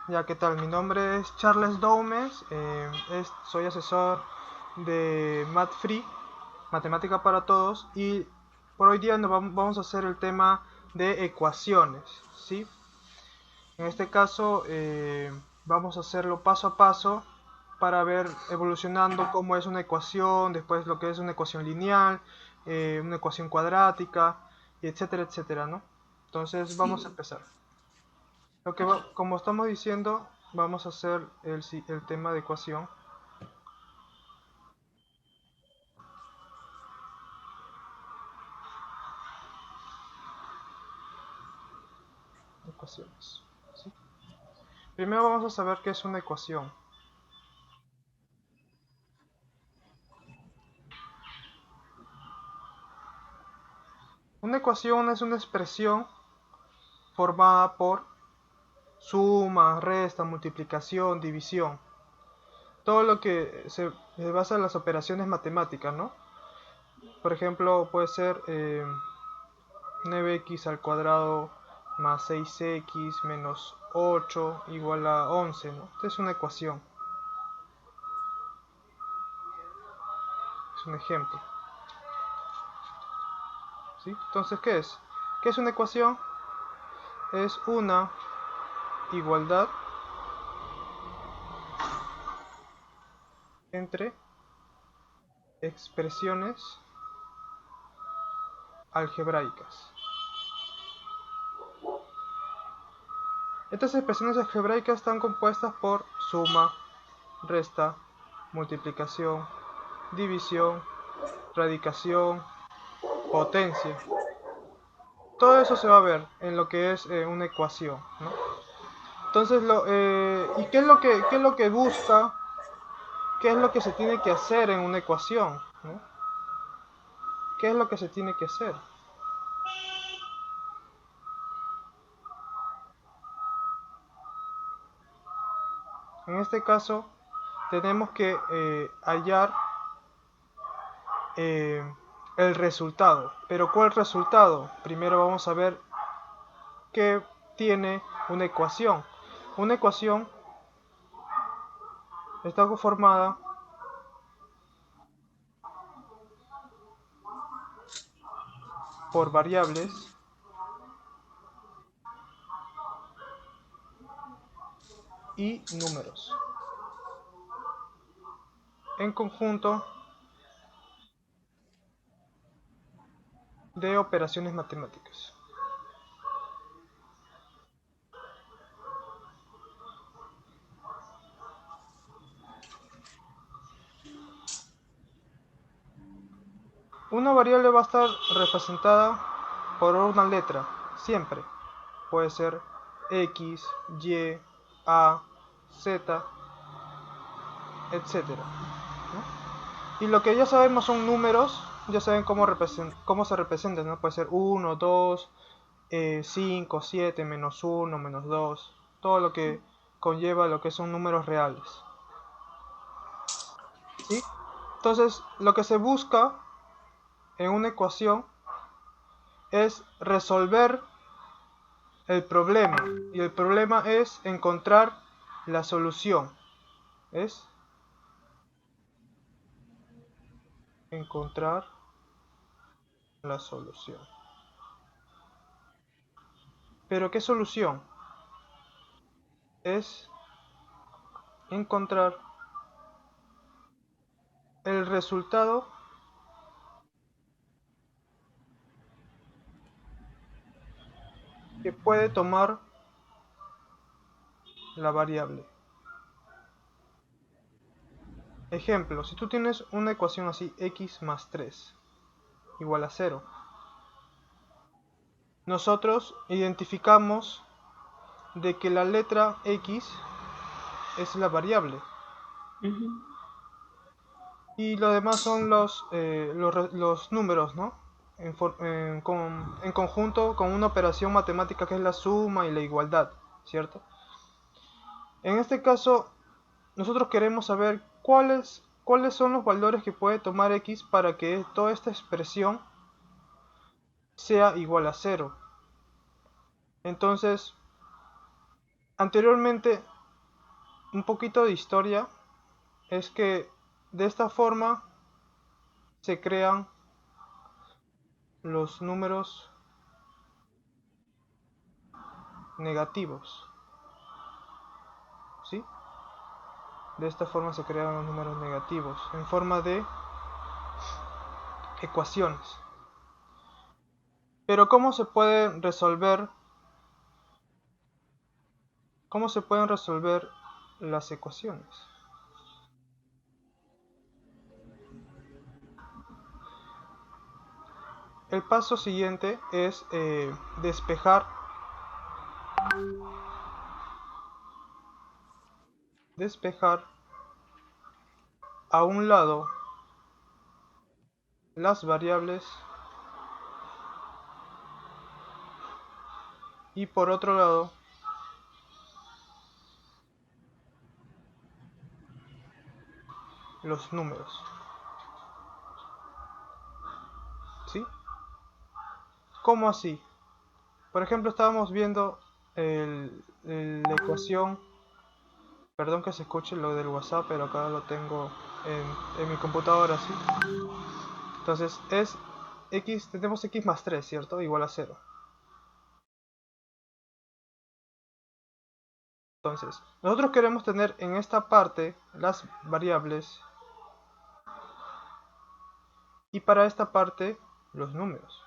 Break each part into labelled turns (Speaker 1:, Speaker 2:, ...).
Speaker 1: Ya, ¿qué tal? Mi nombre es Charles Doumes, soy asesor de MathFree, Matemática para Todos, y por hoy día vamos a hacer el tema de ecuaciones, ¿sí? En este caso vamos a hacerlo paso a paso para ver evolucionando cómo es una ecuación, después lo que es una ecuación lineal, una ecuación cuadrática, y etcétera, etcétera, ¿no? Entonces vamos a
Speaker 2: Sí,
Speaker 1: empezar. Como estamos diciendo, vamos a hacer el tema de ecuación. Ecuaciones. ¿Sí? Primero vamos a saber qué es una ecuación. Una ecuación es una expresión formada por suma, resta, multiplicación, división. Todo lo que se basa en las operaciones matemáticas, ¿no? Por ejemplo, puede ser 9x al cuadrado más 6x menos 8 igual a 11, ¿no? Esta es una ecuación, es un ejemplo. ¿Sí? Entonces, ¿qué es? ¿Qué es una ecuación? Es una igualdad entre expresiones algebraicas. Estas expresiones algebraicas están compuestas por suma, resta, multiplicación, división, radicación, potencia. Todo eso se va a ver en lo que es una ecuación, ¿no? Entonces, ¿y qué es lo que busca? ¿Qué es lo que se tiene que hacer en una ecuación? ¿No? ¿Qué es lo que se tiene que hacer? En este caso, tenemos que hallar eh, el resultado. ¿Pero cuál resultado? Primero vamos a ver qué tiene una ecuación. Una ecuación está conformada por variables y números en conjunto de operaciones matemáticas. Una variable va a estar representada por una letra, siempre. Puede ser X, Y, A, Z, etcétera, ¿no? Y lo que ya sabemos son números, ya saben cómo se representan, ¿no? Puede ser 1, 2, 5, 7, menos 1, menos 2, todo lo que conlleva lo que son números reales, ¿sí? Entonces, lo que se busca en una ecuación es resolver el problema, y el problema es encontrar la solución, es encontrar la solución. Pero ¿qué solución? Es encontrar el resultado que puede tomar la variable. Ejemplo, si tú tienes una ecuación así, x más 3 igual a 0, nosotros identificamos de que la letra x es la variable
Speaker 2: ujú,
Speaker 1: y lo demás son los números, ¿no? En conjunto con una operación matemática que es la suma y la igualdad, ¿cierto? En este caso, nosotros queremos saber cuáles son los valores que puede tomar x para que toda esta expresión sea igual a 0. Entonces, anteriormente un poquito de historia es que de esta forma se crean los números negativos, ¿sí? De esta forma se crean los números negativos en forma de ecuaciones. Pero ¿cómo se pueden resolver las ecuaciones? El paso siguiente es despejar a un lado las variables y por otro lado los números, ¿sí? ¿Cómo así? Por ejemplo, estábamos viendo la ecuación, perdón que se escuche lo del WhatsApp, pero acá lo tengo en mi computadora, ¿sí? Entonces es tenemos x más 3, ¿cierto? Igual a 0. Entonces, nosotros queremos tener en esta parte las variables y para esta parte los números,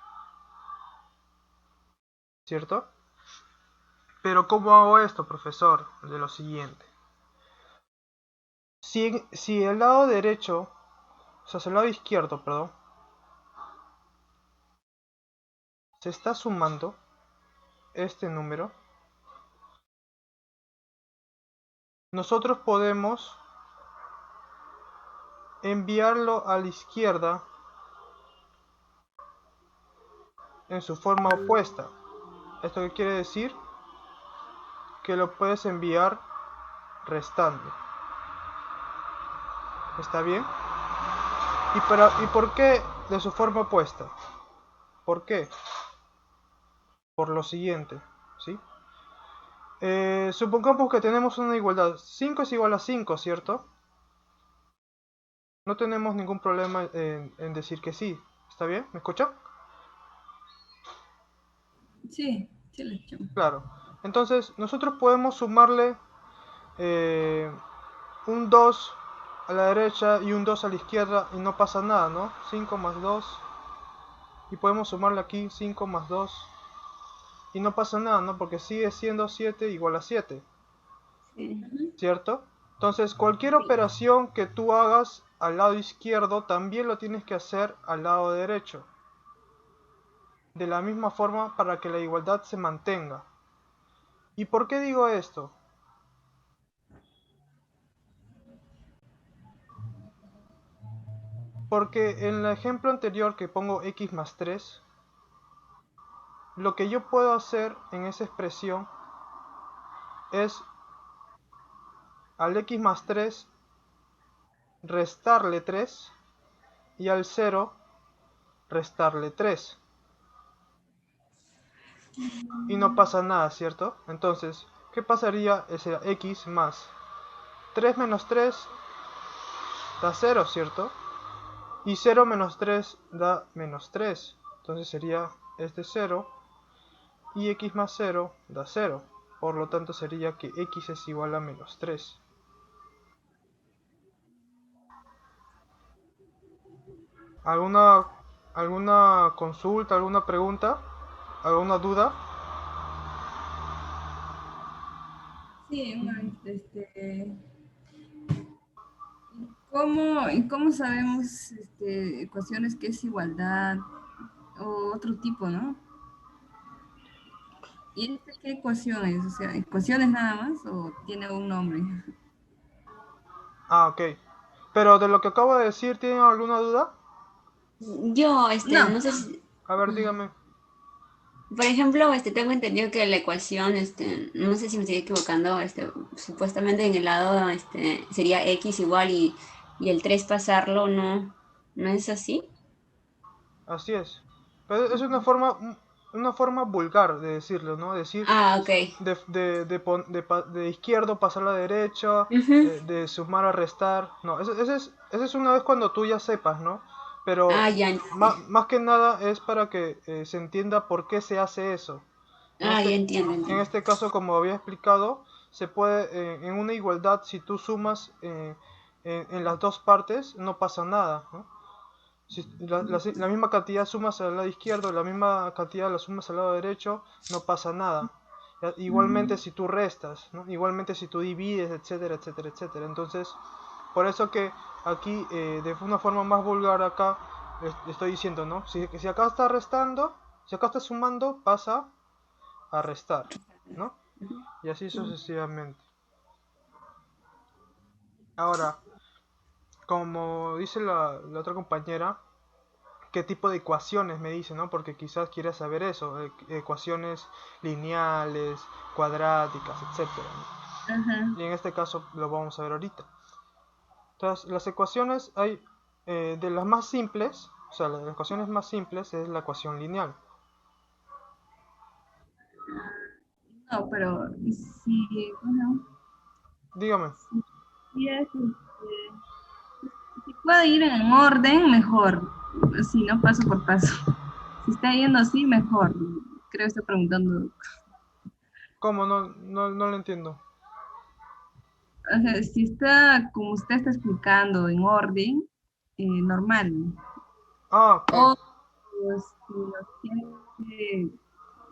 Speaker 1: ¿cierto? Pero ¿cómo hago esto, profesor? De lo siguiente. Si el lado derecho, o sea, el lado izquierdo, perdón, se está sumando este número, nosotros podemos enviarlo a la izquierda en su forma opuesta. ¿Esto qué quiere decir? Que lo puedes enviar restando. ¿Está bien? ¿Y por qué de su forma opuesta? ¿Por qué? Por lo siguiente, ¿sí? Supongamos que tenemos una igualdad. 5 es igual a 5, ¿cierto? No tenemos ningún problema en decir que sí. ¿Está bien? ¿Me escuchan?
Speaker 2: Sí, sí lo escucho.
Speaker 1: Claro. Entonces, nosotros podemos sumarle un 2 a la derecha y un 2 a la izquierda y no pasa nada, ¿no? 5 más 2. Y podemos sumarle aquí 5 más 2. Y no pasa nada, ¿no? Porque sigue siendo 7 igual a 7.
Speaker 2: Sí.
Speaker 1: ¿Cierto? Entonces, cualquier operación que tú hagas al lado izquierdo, también lo tienes que hacer al lado derecho. De la misma forma para que la igualdad se mantenga. ¿Y por qué digo esto? Porque en el ejemplo anterior que pongo x más 3, lo que yo puedo hacer en esa expresión es al x más 3 restarle 3 y al 0 restarle 3. Y no pasa nada, ¿cierto? Entonces, ¿qué pasaría? Ese x más 3 menos 3 da 0, ¿cierto? Y 0 menos 3 da menos 3. Entonces sería este 0 y x más 0 da 0. Por lo tanto sería que x es igual a menos 3. ¿Alguna, alguna consulta, alguna pregunta? ¿Alguna duda?
Speaker 2: Sí, ¿cómo sabemos ecuaciones que es igualdad o otro tipo, ¿no? ¿Y qué ecuaciones? O sea, ¿ecuaciones nada más o tiene un nombre?
Speaker 1: Ah, ok. Pero de lo que acabo de decir, ¿tienen alguna duda?
Speaker 3: Yo,
Speaker 2: No.
Speaker 3: no sé si,
Speaker 1: A ver, dígame.
Speaker 3: por ejemplo, tengo entendido que la ecuación, no sé si me estoy equivocando, supuestamente en el lado, sería x igual y el 3 pasarlo, ¿no? ¿No es así?
Speaker 1: Así es. Pero es una forma una forma vulgar de decirlo, ¿no? Decir
Speaker 3: Ah, ok.
Speaker 1: de izquierdo pasar a la derecha,
Speaker 3: Ujú.
Speaker 1: de sumar a restar. No, ese es una vez cuando tú ya sepas, ¿no? Pero
Speaker 3: Ah, ya entendí.
Speaker 1: más que nada es para que se entienda por qué se hace eso.
Speaker 3: Ah, ya entiendo,
Speaker 1: En
Speaker 3: entiendo.
Speaker 1: este caso, como había explicado, se puede, en una igualdad, si tú sumas en las dos partes, no pasa nada, ¿no? Si la misma cantidad sumas al lado izquierdo, la misma cantidad la sumas al lado derecho, no pasa nada. Igualmente si tú restas, ¿no? Igualmente si tú divides, etcétera, etcétera, etcétera. Entonces, por eso que aquí, de una forma más vulgar acá, estoy diciendo, ¿no? Si acá está restando, si acá está sumando, pasa a restar, ¿no?
Speaker 3: Ujú.
Speaker 1: Y así sucesivamente. Ahora, como dice la otra compañera, qué tipo de ecuaciones me dice, ¿no? Porque quizás quiera saber eso, ecuaciones lineales, cuadráticas, etcétera,
Speaker 2: Ajá.
Speaker 1: ¿no? Y en este caso lo vamos a ver ahorita. Entonces, las ecuaciones hay de las más simples, o sea, las ecuaciones más simples es la ecuación lineal.
Speaker 2: No, pero si, bueno,
Speaker 1: Dígame,
Speaker 2: si si puede ir en orden, mejor. Si no, paso por paso. Si está yendo así, mejor. Creo que está preguntando.
Speaker 1: ¿cómo? No lo entiendo.
Speaker 2: O sea, si está, como usted está explicando, en orden, normal.
Speaker 1: Ah, ok.
Speaker 2: O si nos tiene que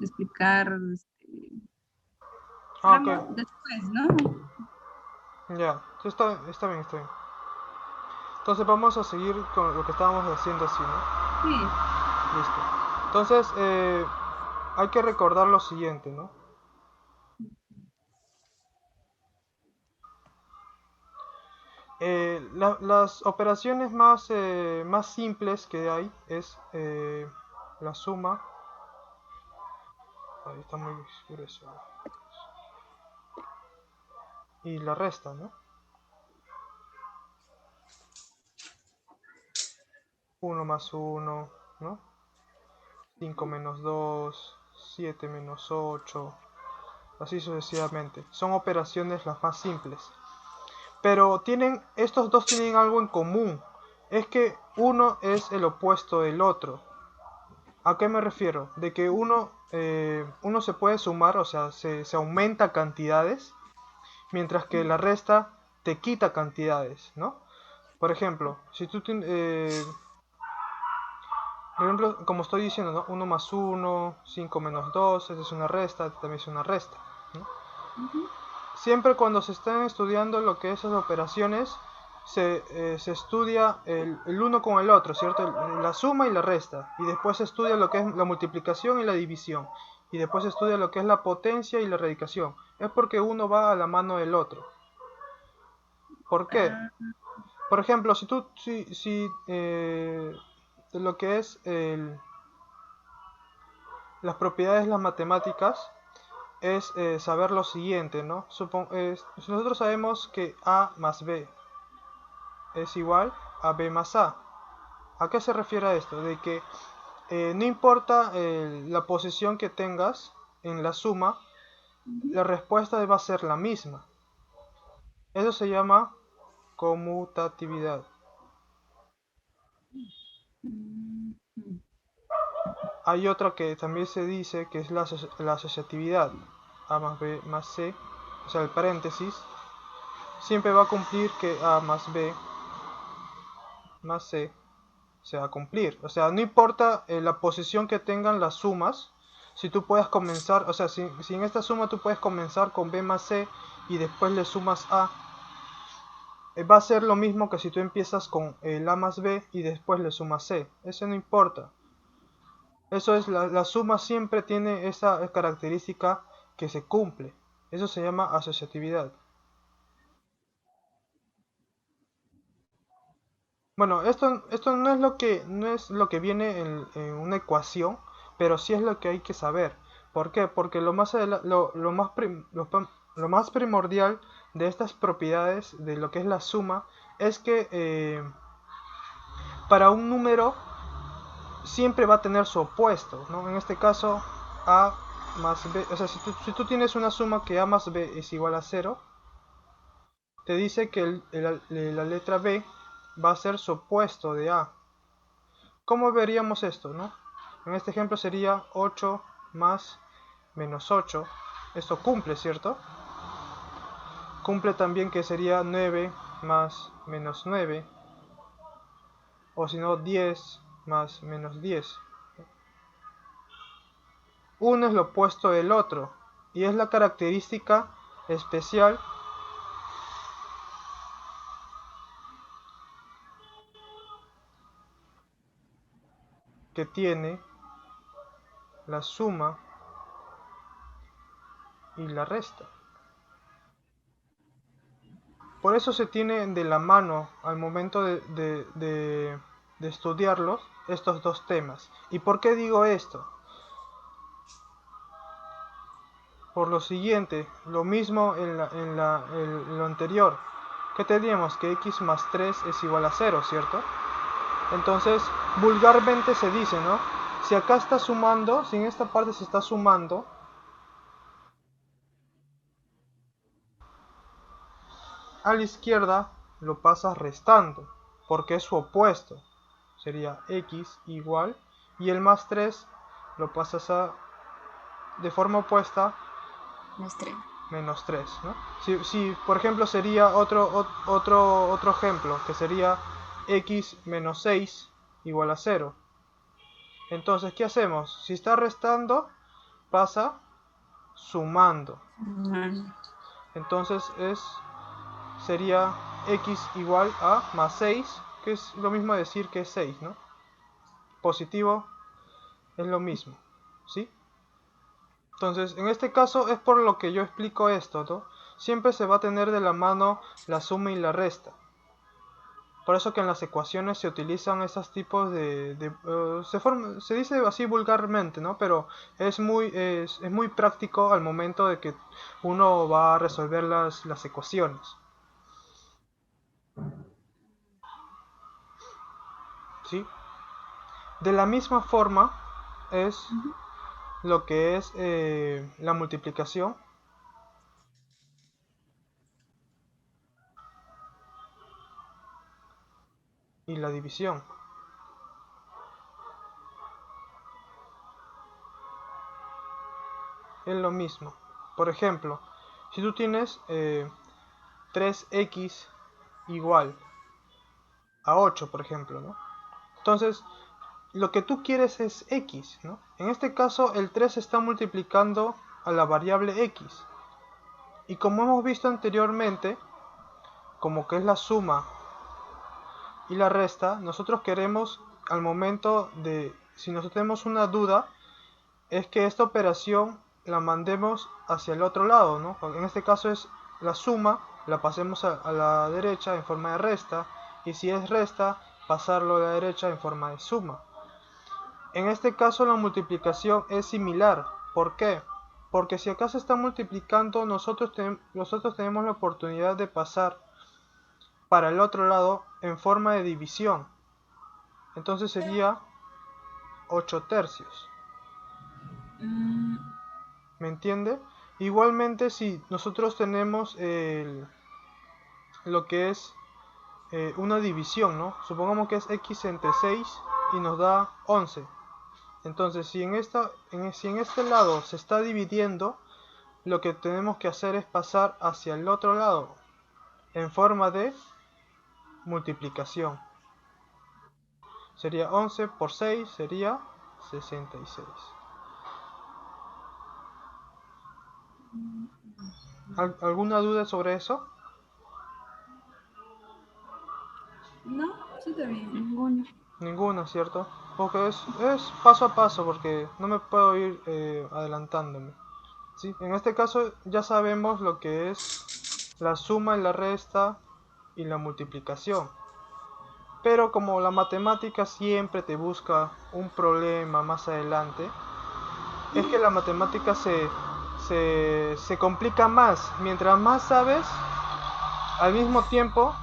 Speaker 2: explicar,
Speaker 1: Ah,
Speaker 2: será
Speaker 1: ok.
Speaker 2: después, ¿no?
Speaker 1: Ya. Está bien, está bien. Entonces vamos a seguir con lo que estábamos haciendo así, ¿no?
Speaker 2: Sí.
Speaker 1: Listo. Entonces, hay que recordar lo siguiente, ¿no? Las operaciones más simples que hay es la suma. Ahí está muy grueso. Y la resta, ¿no? 1 más 1, ¿no? 5 menos 2, 7 menos 8, así sucesivamente. Son operaciones las más simples. Pero estos dos tienen algo en común. Es que uno es el opuesto del otro. ¿A qué me refiero? De que uno se puede sumar, o sea, se aumenta cantidades, mientras que la resta te quita cantidades, ¿no? Por ejemplo, si tú por ejemplo, como estoy diciendo, ¿no? 1 más 1, 5 menos 2, esa es una resta, también es una resta, ¿no?
Speaker 2: Ujú.
Speaker 1: Siempre cuando se están estudiando lo que es esas operaciones, se estudia el uno con el otro, ¿cierto? La suma y la resta. Y después se estudia lo que es la multiplicación y la división. Y después se estudia lo que es la potencia y la radicación. Es porque uno va a la mano del otro. ¿Por qué?
Speaker 2: Ah,
Speaker 1: Por ejemplo, si lo que es las propiedades de las matemáticas, es saber lo siguiente, ¿no? Nosotros sabemos que A más B es igual a B más A. ¿A qué se refiere esto? De que no importa la posición que tengas en la suma,
Speaker 2: ujú.
Speaker 1: la respuesta va a ser la misma. Eso se llama conmutatividad.
Speaker 2: Mm, mm.
Speaker 1: Hay otra que también se dice que es la asociatividad. A más B más C, o sea, el paréntesis, siempre va a cumplir que A más B más C se va a cumplir. O sea, no importa la posición que tengan las sumas, si tú puedes comenzar, o sea, si en esta suma tú puedes comenzar con B más C y después le sumas A, va a ser lo mismo que si tú empiezas con el A más B y después le sumas C. Eso no importa. Eso es, la suma siempre tiene esa característica que se cumple. Eso se llama asociatividad. Bueno, esto no es lo que viene en una ecuación, pero sí es lo que hay que saber. ¿Por qué? Porque lo más primordial de estas propiedades de lo que es la suma es que para un número siempre va a tener su opuesto, ¿no? En este caso, a más b, o sea, si tú tienes una suma que a más b es igual a 0, te dice que la letra b va a ser su opuesto de a. ¿Cómo veríamos esto, no? En este ejemplo sería 8 más menos 8. Esto cumple, ¿cierto? Cumple también que sería 9 más menos 9. O si no, 10 más menos 10. Uno es lo opuesto del otro. Y es la característica especial que tiene la suma y la resta. Por eso se tienen de la mano al momento de estudiarlos estos dos temas. ¿Y por qué digo esto? Por lo siguiente, lo mismo en lo anterior. ¿Qué teníamos? Que x más 3 es igual a 0, ¿cierto? Entonces, vulgarmente se dice, ¿no? Si acá está sumando, si en esta parte se está sumando, a la izquierda lo pasas restando, porque es su opuesto. Sería x igual, y el más 3 lo pasas de forma opuesta, menos 3, ¿no? Si por ejemplo sería otro ejemplo, que sería x menos 6 igual a 0. Entonces, ¿qué hacemos? Si está restando, pasa sumando. Entonces sería x igual a más 6, que es lo mismo decir que es 6, ¿no? Positivo es lo mismo, ¿sí? Entonces, en este caso es por lo que yo explico esto, ¿no? Siempre se va a tener de la mano la suma y la resta. Por eso que en las ecuaciones se utilizan esos tipos se dice así vulgarmente, ¿no? Pero es muy práctico al momento de que uno va a resolver las ecuaciones. ¿Sí? De la misma forma es lo que es la multiplicación. Y la división. Es lo mismo. Por ejemplo, si tú tienes 3x igual a 8, por ejemplo, ¿no? Entonces, lo que tú quieres es x, ¿no? En este caso, el 3 está multiplicando a la variable x. Y como hemos visto anteriormente, como que es la suma y la resta, nosotros queremos, al momento de, si nosotros tenemos una duda, es que esta operación la mandemos hacia el otro lado, ¿no? En este caso es la suma, la pasemos a la derecha en forma de resta, y si es resta, pasarlo a la derecha en forma de suma. En este caso la multiplicación es similar. ¿Por qué? Porque si acá se está multiplicando, nosotros tenemos la oportunidad de pasar para el otro lado en forma de división. Entonces sería 8 tercios. ¿Me entiende? Igualmente, si nosotros tenemos lo que es una división, ¿no? Supongamos que es x entre 6 y nos da 11. Entonces, si en este lado se está dividiendo, lo que tenemos que hacer es pasar hacia el otro lado en forma de multiplicación. Sería 11 por 6, sería 66. ¿Alguna duda sobre eso?
Speaker 2: No, sí está bien.
Speaker 1: Ninguna, ¿cierto? Porque es paso a paso, porque no me puedo ir adelantándome. ¿Sí? En este caso ya sabemos lo que es la suma y la resta y la multiplicación. Pero como la matemática siempre te busca un problema más adelante, es que la matemática se complica más. Mientras más sabes, al mismo tiempo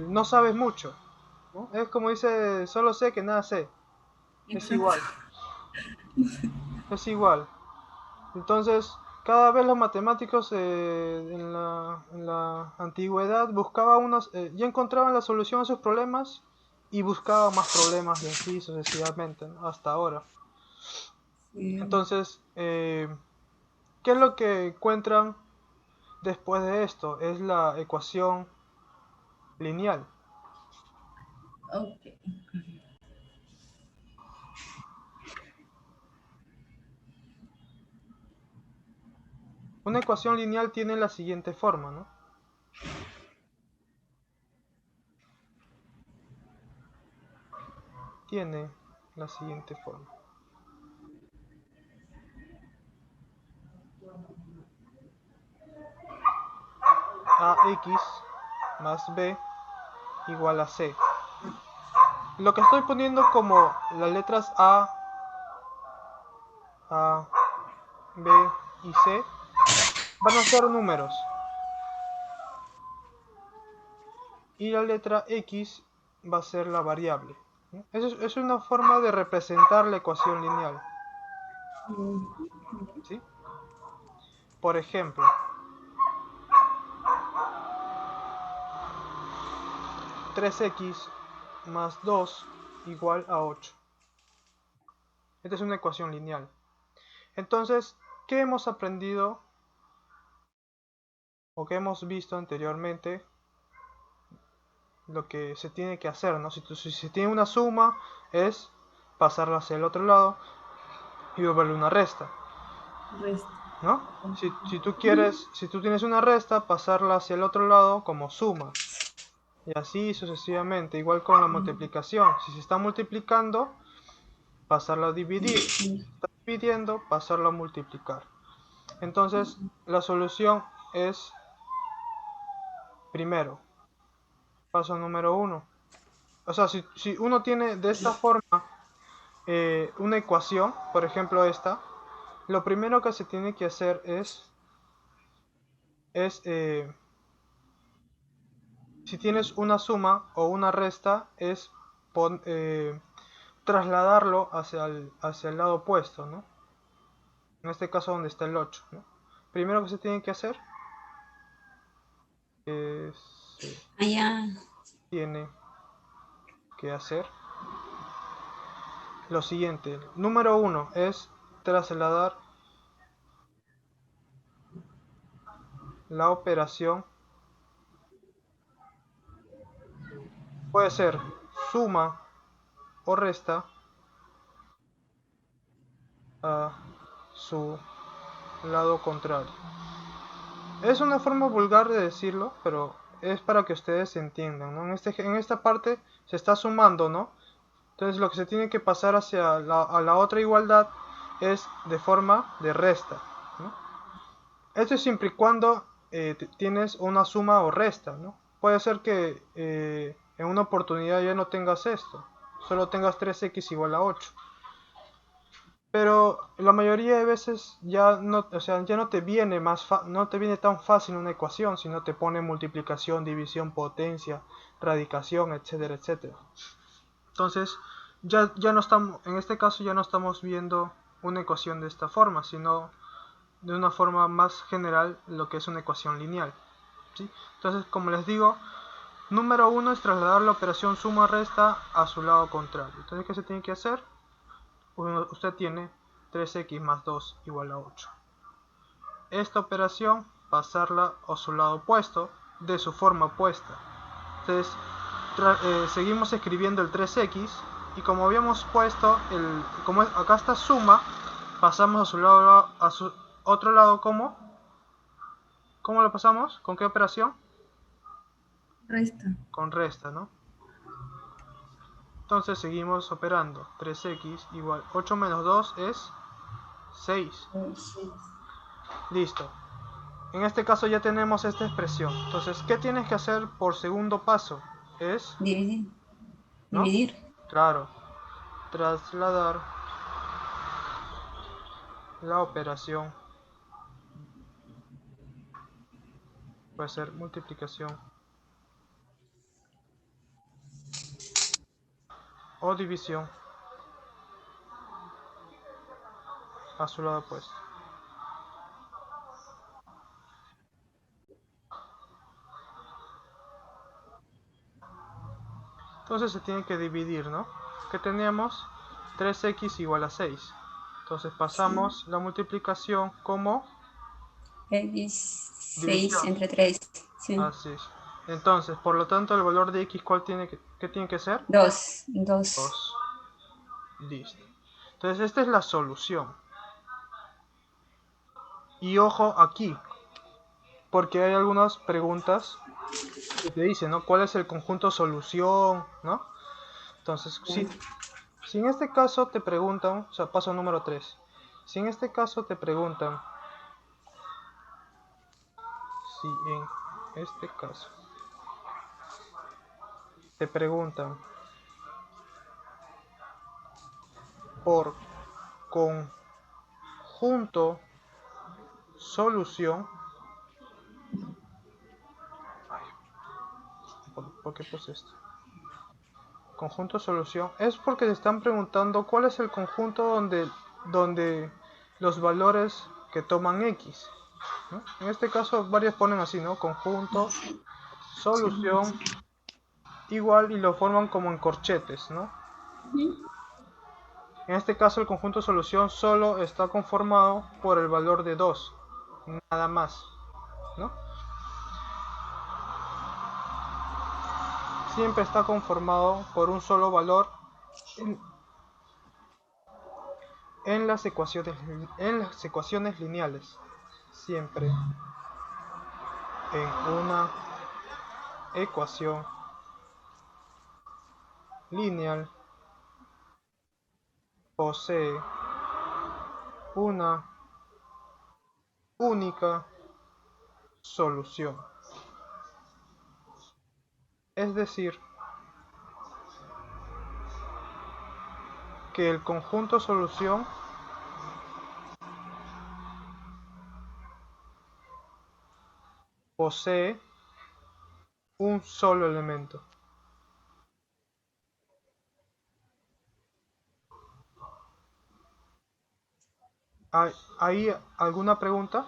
Speaker 1: no sabes mucho. ¿no? Es como dice, solo sé que nada sé. Es igual. Es igual. Entonces, cada vez los matemáticos en la antigüedad buscaban ya encontraban la solución a sus problemas y buscaban más problemas y así sucesivamente, ¿no? Hasta ahora.
Speaker 2: Sí.
Speaker 1: Entonces, ¿qué es lo que encuentran después de esto? Es la ecuación lineal.
Speaker 2: Ok.
Speaker 1: Una ecuación lineal tiene la siguiente forma, ¿no? Tiene la siguiente forma. AX más B igual a C. Lo que estoy poniendo como las letras A, B y C van a ser números. Y la letra X va a ser la variable. Es una forma de representar la ecuación lineal. ¿Sí? Por ejemplo, 3x más 2 igual a 8. Esta es una ecuación lineal. Entonces, ¿qué hemos aprendido o qué hemos visto anteriormente? Lo que se tiene que hacer, ¿no? Si se tiene una suma, es pasarla hacia el otro lado y devolverle una resta,
Speaker 2: Resta.
Speaker 1: ¿no? Si tú tienes una resta, pasarla hacia el otro lado como suma. Y así sucesivamente, igual con la multiplicación. Si se está multiplicando, pasarlo a dividir. Si se está dividiendo, pasarlo a multiplicar. Entonces, la solución es, primero, paso número 1. O sea, si uno tiene de esta forma una ecuación, por ejemplo esta, lo primero que se tiene que hacer es si tienes una suma o una resta, es trasladarlo hacia el lado opuesto, ¿no? En este caso donde está el 8, ¿no? Primero que se tiene que hacer es,
Speaker 3: Allá.
Speaker 1: tiene que hacer lo siguiente. Número 1 es trasladar la operación. Puede ser suma o resta a su lado contrario. Es una forma vulgar de decirlo, pero es para que ustedes entiendan, ¿no? En esta parte se está sumando, ¿no? Entonces lo que se tiene que pasar a la otra igualdad es de forma de resta, ¿no? Esto es siempre y cuando tienes una suma o resta, ¿no? Puede ser que en una oportunidad ya no tengas esto, solo tengas 3x igual a 8. Pero la mayoría de veces ya no, o sea, ya no te viene no te viene tan fácil una ecuación, sino te pone multiplicación, división, potencia, radicación, etcétera, etcétera. Entonces, ya no estamos, en este caso ya no estamos viendo una ecuación de esta forma, sino de una forma más general lo que es una ecuación lineal, ¿sí? Entonces, como les digo, número 1 es trasladar la operación suma-resta a su lado contrario. Entonces, ¿qué se tiene que hacer? Usted tiene 3x más 2 igual a 8. Esta operación, pasarla a su lado opuesto, de su forma opuesta. Entonces, seguimos escribiendo el 3x y como habíamos puesto, como acá está suma, pasamos a su otro lado, ¿cómo? ¿Cómo lo pasamos? ¿Con qué operación?
Speaker 2: Resta.
Speaker 1: Con resta, ¿no? Entonces seguimos operando. 3x igual 8 menos 2 es 6. Listo. En este caso ya tenemos esta expresión. Entonces, ¿qué tienes que hacer por segundo paso? Es,
Speaker 3: Dividir.
Speaker 1: ¿no?
Speaker 3: Dividir.
Speaker 1: Claro, trasladar la operación. Puede ser multiplicación o división a su lado opuesto. Entonces se tiene que dividir, ¿no? Que teníamos 3x igual a 6. Entonces pasamos la multiplicación como
Speaker 3: X 6
Speaker 1: división.
Speaker 3: entre 3. Sí.
Speaker 1: Así es. Entonces, por lo tanto, el valor de x, ¿qué tiene que ser?
Speaker 3: 2.
Speaker 1: 2. Listo. Entonces, esta es la solución. Y ojo aquí, porque hay algunas preguntas que te dicen, ¿no? ¿Cuál es el conjunto solución? ¿No? Entonces, si en este caso te preguntan, o sea, paso número 3. Si en este caso te preguntan, si en este caso te preguntan por conjunto solución, ¿por qué puse esto? Conjunto solución, es porque te están preguntando cuál es el conjunto donde los valores que toman x, ¿no? En este caso varios ponen así, ¿no? Conjunto solución igual y lo forman como en corchetes, ¿no? En este caso el conjunto solución solo está conformado por el valor de 2, nada más, ¿no? Siempre está conformado por un solo valor en las ecuaciones lineales. Siempre en una ecuación lineal posee una única solución. Es decir, que el conjunto solución posee un solo elemento. ¿Hay alguna pregunta?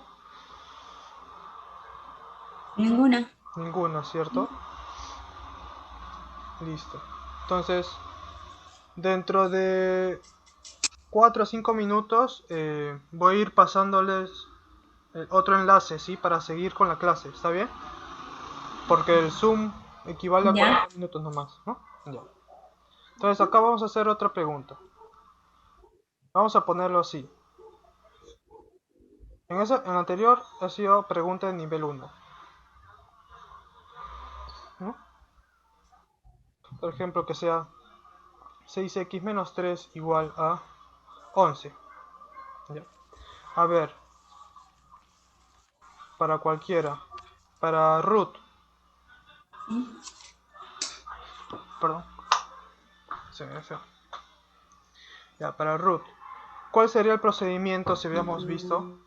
Speaker 3: Ninguna.
Speaker 1: Ninguna, ¿cierto? Listo. Entonces, dentro de 4 o 5 minutos voy a ir pasándoles otro enlace, ¿sí? Para seguir con la clase, ¿está bien? Porque el Zoom equivale a
Speaker 3: Ya.
Speaker 1: 40 minutos nomás, ¿no? Ya. Entonces acá vamos a hacer otra pregunta. Vamos a ponerlo así. En la anterior ha sido pregunta de nivel 1. ¿No? Por ejemplo, que sea 6x menos 3 igual a 11. ¿Ya? A ver, para cualquiera. Para root. Perdón. Se me fue. Ya, para root. ¿Cuál sería el procedimiento si habíamos visto?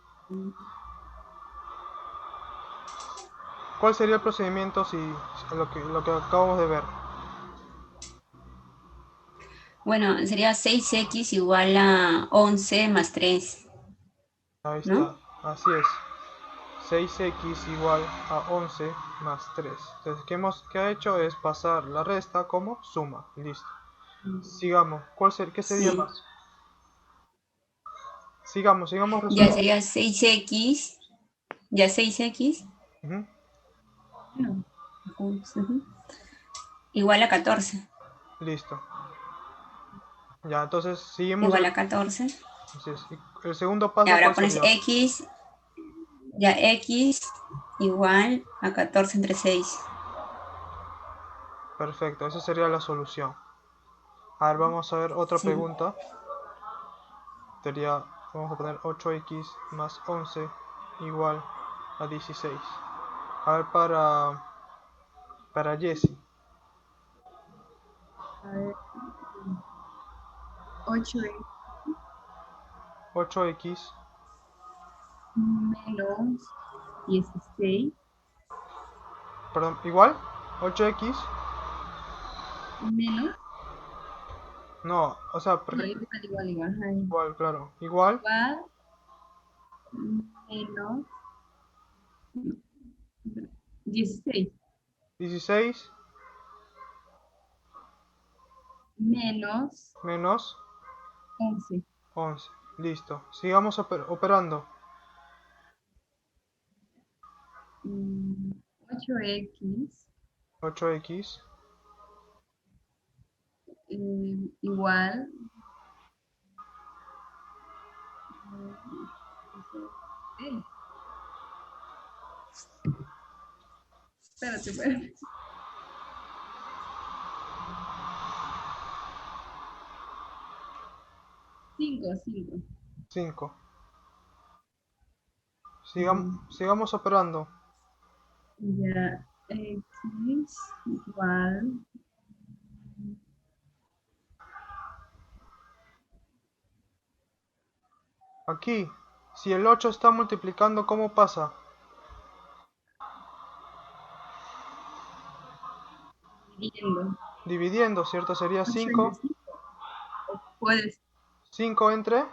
Speaker 1: ¿Cuál sería el procedimiento si lo que acabamos de ver?
Speaker 3: Bueno, sería 6x igual a 11 más 3.
Speaker 1: Ahí
Speaker 3: ¿No?
Speaker 1: está, así es. 6x igual a 11 más 3. Entonces, ¿qué ha hecho? Es pasar la resta como suma. Listo. Sigamos. ¿Qué sería
Speaker 3: Sí.
Speaker 1: más? Sigamos
Speaker 3: Ya
Speaker 1: resolviendo.
Speaker 3: sería 6x. Ya 6x.
Speaker 1: Ujú.
Speaker 2: No.
Speaker 3: Igual a 14.
Speaker 1: Listo. Ya, entonces seguimos.
Speaker 3: Igual a 14.
Speaker 1: Entonces, el segundo
Speaker 3: Y
Speaker 1: paso,
Speaker 3: ahora
Speaker 1: ¿cuál
Speaker 3: pones
Speaker 1: sería?
Speaker 3: x. Ya x igual a 14 entre 6.
Speaker 1: Perfecto, esa sería la solución. A ver, vamos a ver otra
Speaker 3: Sí.
Speaker 1: pregunta. Sería, vamos a poner 8x más 11 igual a 16. A ver, para Jessie.
Speaker 2: A ver, 8x
Speaker 1: 8x
Speaker 2: menos 16
Speaker 1: perdón, igual 8x
Speaker 2: menos
Speaker 1: No, o sea,
Speaker 2: No, igual, ajá.
Speaker 1: igual, claro. Igual,
Speaker 2: Igual menos no, 16
Speaker 1: 16
Speaker 2: menos
Speaker 1: menos
Speaker 2: 11.
Speaker 1: 11. Listo. Sigamos operando.
Speaker 2: 8x
Speaker 1: 8x
Speaker 2: igual. eh, espérate. 5.
Speaker 1: 5.
Speaker 2: Mm,
Speaker 1: Sigamos operando.
Speaker 2: Ya, x igual.
Speaker 1: Aquí, si el 8 está multiplicando, ¿cómo pasa?
Speaker 2: Dividiendo.
Speaker 1: Dividiendo, ¿cierto? Sería
Speaker 2: 8 entre
Speaker 1: 5.
Speaker 2: 5. O puedes
Speaker 1: 5 entre...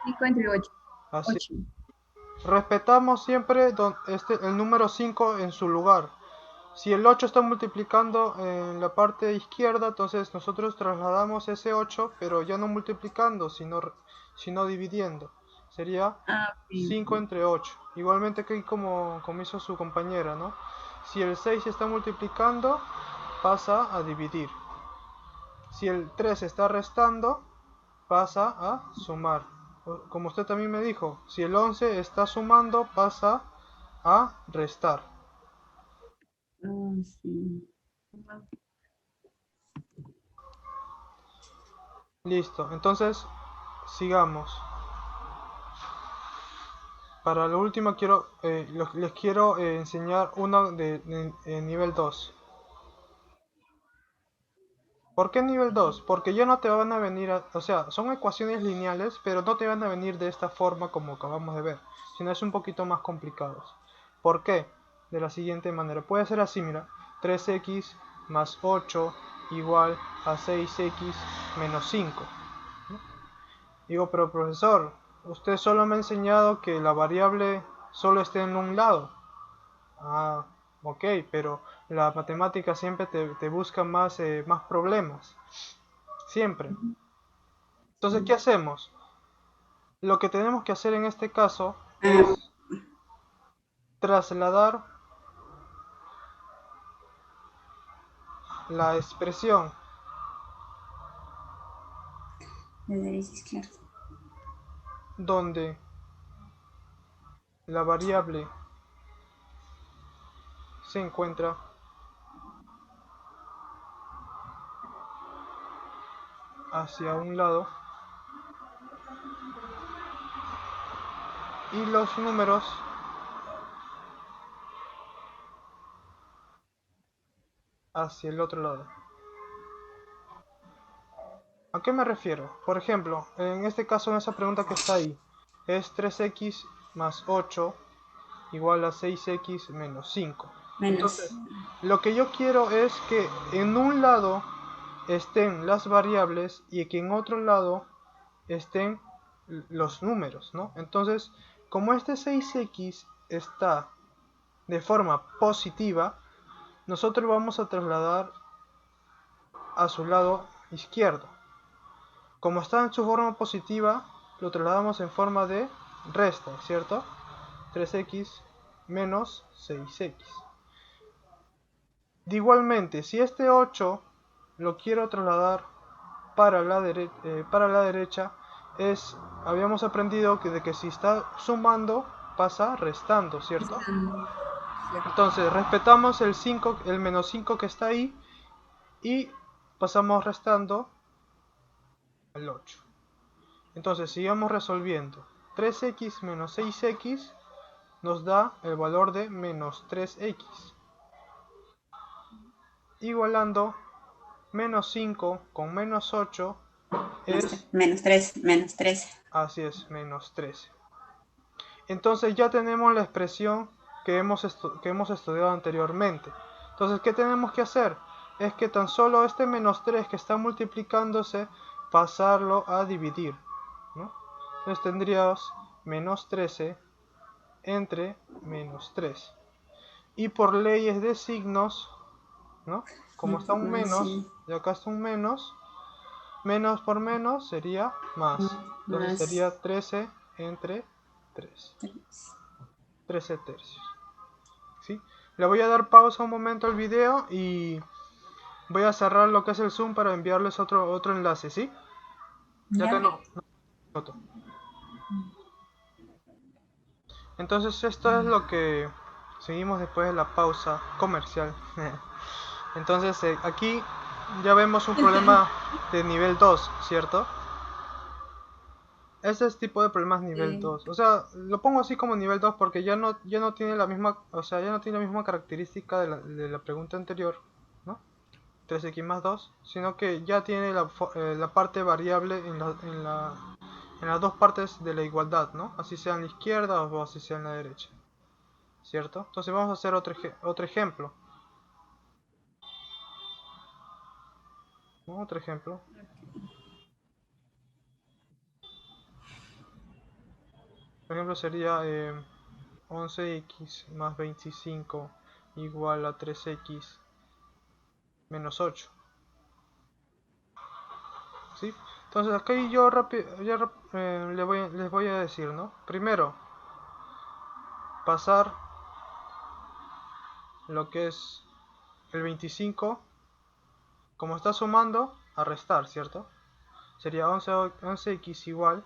Speaker 2: 5 entre 8.
Speaker 1: Así.
Speaker 2: 8.
Speaker 1: Respetamos siempre el número 5 en su lugar. Si el 8 está multiplicando en la parte izquierda, entonces nosotros trasladamos ese 8, pero ya no multiplicando, sino dividiendo. Sería
Speaker 2: Ah,
Speaker 1: 5
Speaker 2: ok.
Speaker 1: entre 8. Igualmente aquí como hizo su compañera, ¿no? Si el 6 está multiplicando, pasa a dividir. Si el 3 está restando, pasa a sumar. Como usted también me dijo, si el 11 está sumando, pasa a restar.
Speaker 2: Ah, sí.
Speaker 1: Listo, entonces sigamos. Para lo último les quiero enseñar uno de nivel 2. ¿Por qué nivel 2? Porque ya no te van a venir, o sea, son ecuaciones lineales, pero no te van a venir de esta forma como acabamos de ver, sino es un poquito más complicados. ¿Por qué? De la siguiente manera. Puede ser así, mira, 3x más 8 igual a 6x menos 5. Digo, pero profesor, usted solo me ha enseñado que la variable solo esté en un lado. Ah, ok, pero la matemática siempre te busca más problemas. Siempre. Entonces, ¿qué
Speaker 2: Sí.
Speaker 1: hacemos? Lo que tenemos que hacer en este caso
Speaker 3: Ah,
Speaker 1: es trasladar la expresión
Speaker 3: de derecha a izquierda.
Speaker 1: donde la variable se encuentra hacia un lado y los números hacia el otro lado. ¿A qué me refiero? Por ejemplo, en este caso, en esa pregunta que está ahí, es 3x más 8 igual a 6x menos 5.
Speaker 3: Menos.
Speaker 1: Entonces, lo que yo quiero es que en un lado estén las variables y que en otro lado estén los números, ¿no? Entonces, como este 6x está de forma positiva, nosotros vamos a trasladar a su lado izquierdo. Como está en su forma positiva, lo trasladamos en forma de resta, ¿cierto? 3x menos 6x. Igualmente, si este 8 lo quiero trasladar para la derecha, habíamos aprendido de que si está sumando, pasa restando, ¿cierto?
Speaker 3: Están, cierto.
Speaker 1: Entonces, respetamos el menos 5 que está ahí y pasamos restando al 8. Entonces, sigamos resolviendo. 3x menos 6x nos da el valor de menos 3x. Igualando menos 5 con menos 8 es,
Speaker 3: Menos 3, menos 13.
Speaker 1: así es, menos 13. Entonces ya tenemos la expresión que hemos estudiado anteriormente. Entonces, ¿qué tenemos que hacer? es que tan solo este menos 3 que está multiplicándose, pasarlo a dividir, ¿no? Entonces tendríamos menos 13 entre menos 3. Y por leyes de signos, ¿no? Como está un menos,
Speaker 3: Sí,
Speaker 1: y acá está un menos por menos sería más. Entonces
Speaker 3: más
Speaker 1: sería 13 entre 3. 13 tercios. ¿Sí? Le voy a dar pausa un momento al video y voy a cerrar lo que es el Zoom para enviarles otro enlace, ¿sí? Ya que
Speaker 3: ¿Ya?
Speaker 1: no noto. Entonces esto es lo que seguimos después de la pausa comercial. Entonces aquí ya vemos un problema de nivel 2, ¿cierto? Ese es tipo de problemas nivel
Speaker 2: Sí.
Speaker 1: 2. O sea, lo pongo así como nivel 2 porque ya no tiene la misma, o sea, ya no tiene la misma característica de la pregunta anterior, ¿no? 3x más 2, sino que ya tiene la parte variable en las dos partes de la igualdad, ¿no? Así sea en la izquierda o así sea en la derecha, ¿cierto? Entonces vamos a hacer otro ejemplo, ¿no? Otro ejemplo. Por ejemplo sería 11x más 25 igual a 3x menos 8, ¿sí? Entonces aquí yo les voy a decir, ¿no? Primero, pasar lo que es el 25, como está sumando, a restar, ¿cierto? Sería 11x igual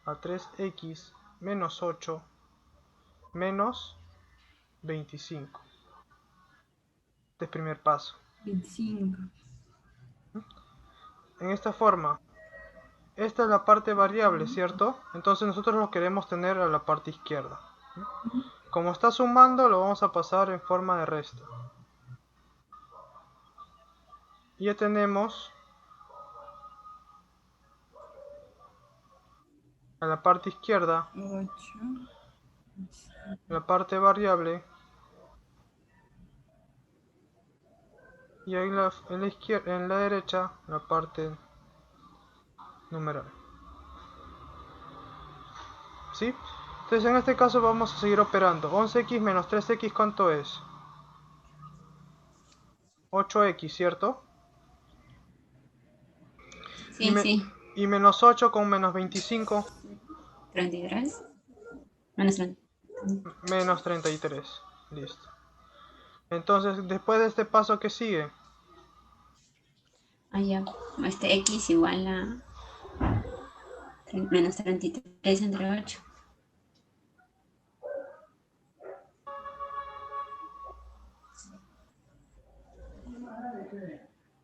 Speaker 1: a 3x menos 8 menos 25. Este es el primer paso.
Speaker 2: 25.
Speaker 1: En esta forma, esta es la parte variable, ¿cierto? Entonces nosotros lo queremos tener a la parte izquierda. Como está sumando, lo vamos a pasar en forma de resta. Y ya tenemos a la parte izquierda
Speaker 2: 8.
Speaker 1: la parte variable y ahí en la derecha la parte numeral. ¿Sí? Entonces en este caso vamos a seguir operando. 11x menos 3x, ¿cuánto es? 8x, ¿cierto? Y,
Speaker 3: Sí, sí.
Speaker 1: y menos 8 con menos 25,
Speaker 3: 33. Menos 30.
Speaker 1: menos 33. Listo. Entonces, después de este paso, ¿qué sigue?
Speaker 3: Ah, ya. X igual a menos 33 entre 8.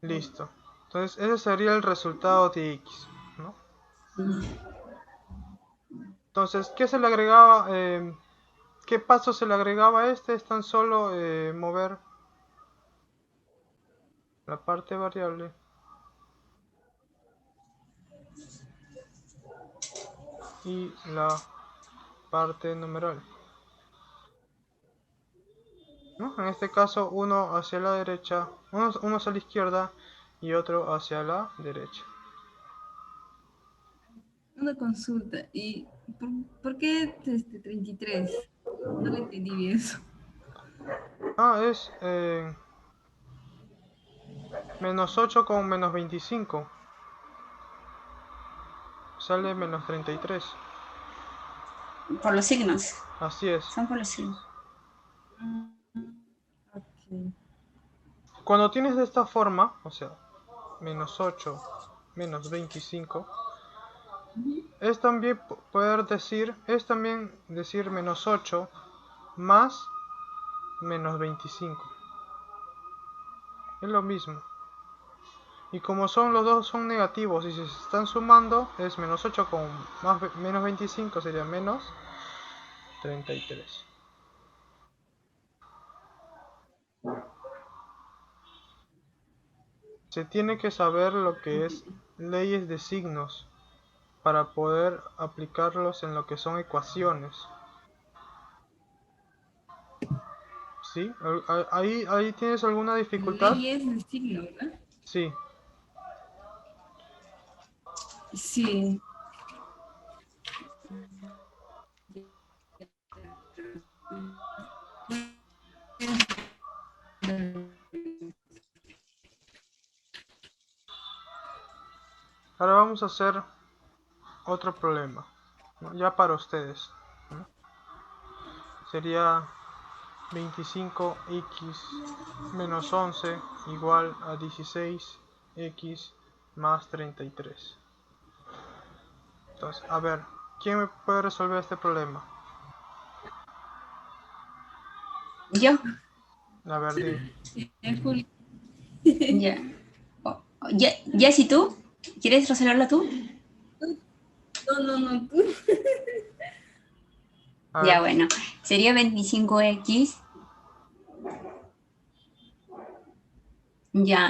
Speaker 1: Listo. Entonces, ese sería el resultado de x, ¿no? Entonces, ¿qué se le agregaba? ¿Qué paso se le agregaba a este? Es tan solo mover la parte variable y la parte numeral, ¿no? En este caso, uno hacia la derecha, uno hacia la izquierda y otro hacia la derecha.
Speaker 2: Una consulta. ¿Y por qué 33? No le entendí bien eso.
Speaker 1: Ah, es menos 8 con menos 25. Sale menos 33.
Speaker 3: Por los signos.
Speaker 1: Así es.
Speaker 3: Son por los signos.
Speaker 2: Ok.
Speaker 1: Cuando tienes de esta forma, o sea, menos 8 menos 25, es también es también decir menos 8 más menos 25. Es lo mismo. Y como son los dos son negativos y si se están sumando, es menos 8 con menos 25 sería menos 33. Se tiene que saber lo que es leyes de signos para poder aplicarlos en lo que son ecuaciones. ¿Sí? ¿Ahí tienes alguna dificultad?
Speaker 2: Ley es el signo, ¿verdad?
Speaker 1: Sí.
Speaker 2: Sí.
Speaker 1: Ahora vamos a hacer otro problema, ¿no? Ya para ustedes, ¿no? Sería 25x menos 11 igual a 16x más 33. Entonces, a ver, ¿quién me puede resolver este problema?
Speaker 3: Yo,
Speaker 1: A ver, di.
Speaker 2: Juli.
Speaker 3: ya. Jessy, ¿tú? ¿Quieres resolverlo tú?
Speaker 2: No.
Speaker 1: A
Speaker 3: Ya,
Speaker 1: ver,
Speaker 3: bueno. Sería 25x, ya,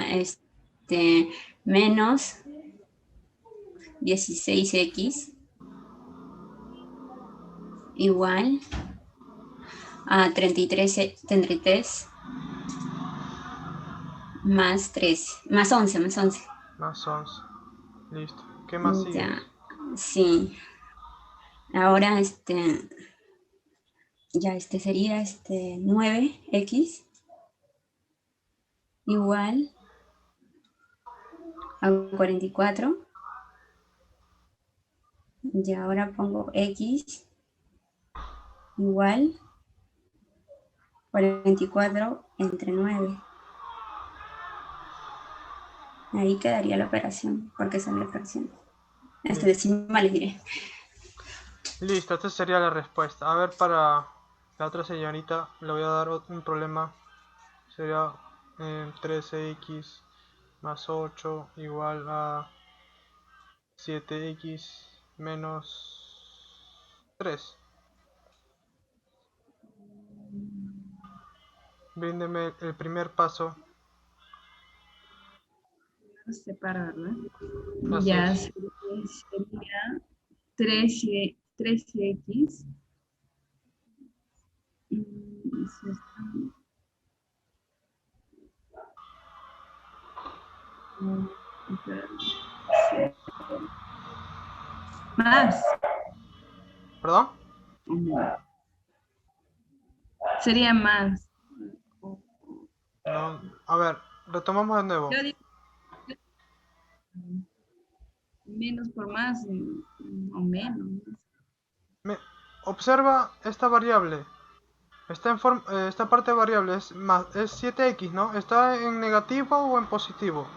Speaker 3: menos 16x igual a 33 más 13, más 11.
Speaker 1: más 11. Listo. ¿Qué más
Speaker 3: Ya,
Speaker 1: sigues?
Speaker 3: sí. Ahora, ya, sería 9x igual a 44. Y ahora pongo x igual 44 entre 9. Ahí quedaría la operación, porque son las fracciones.
Speaker 1: Listo.
Speaker 3: Decimales diré.
Speaker 1: Listo, esta sería la respuesta. A ver, para la otra señorita le voy a dar un problema. Sería 13x más 8 igual a 7x menos 3. Bríndeme el primer paso.
Speaker 2: Separa, ¿verdad?
Speaker 1: Así
Speaker 2: Ya
Speaker 1: es.
Speaker 2: sería 13x. Eso está, más.
Speaker 1: ¿Perdón?
Speaker 2: Sería más.
Speaker 1: No. A ver, retomamos de nuevo.
Speaker 2: Yo digo menos por más o menos.
Speaker 1: Observa esta variable. Esta parte variable es 7x, ¿no? ¿Está en negativo o en positivo?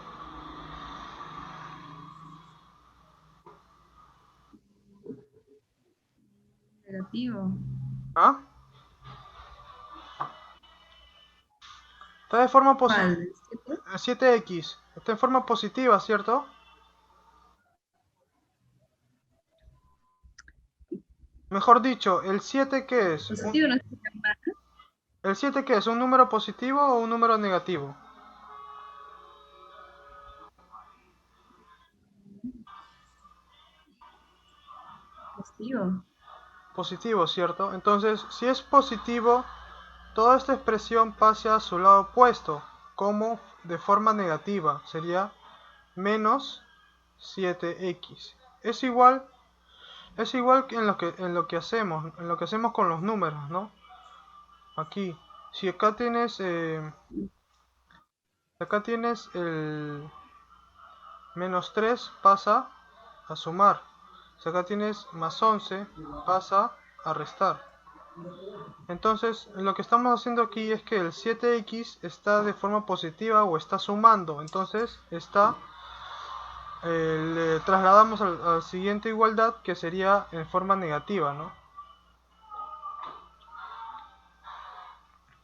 Speaker 2: Negativo.
Speaker 1: ¿Ah? Está de forma positiva.
Speaker 2: ¿Cuál? ¿Siete?
Speaker 1: 7x. Está en forma positiva, ¿cierto? Mejor dicho, ¿el 7 qué es?
Speaker 2: Positivo no sería más.
Speaker 1: ¿El 7 qué es? ¿Un número positivo o un número negativo?
Speaker 2: Positivo.
Speaker 1: Positivo, ¿cierto? Entonces, si es positivo, toda esta expresión pasa a su lado opuesto, como de forma negativa. Sería menos 7x. Es igual que en lo que hacemos con los números, ¿no? Aquí, si acá tienes el menos 3 pasa a sumar. Si acá tienes más 11 pasa a restar. Entonces, lo que estamos haciendo aquí es que el 7x está de forma positiva o está sumando. Entonces, le trasladamos a la siguiente igualdad, que sería en forma negativa, ¿no?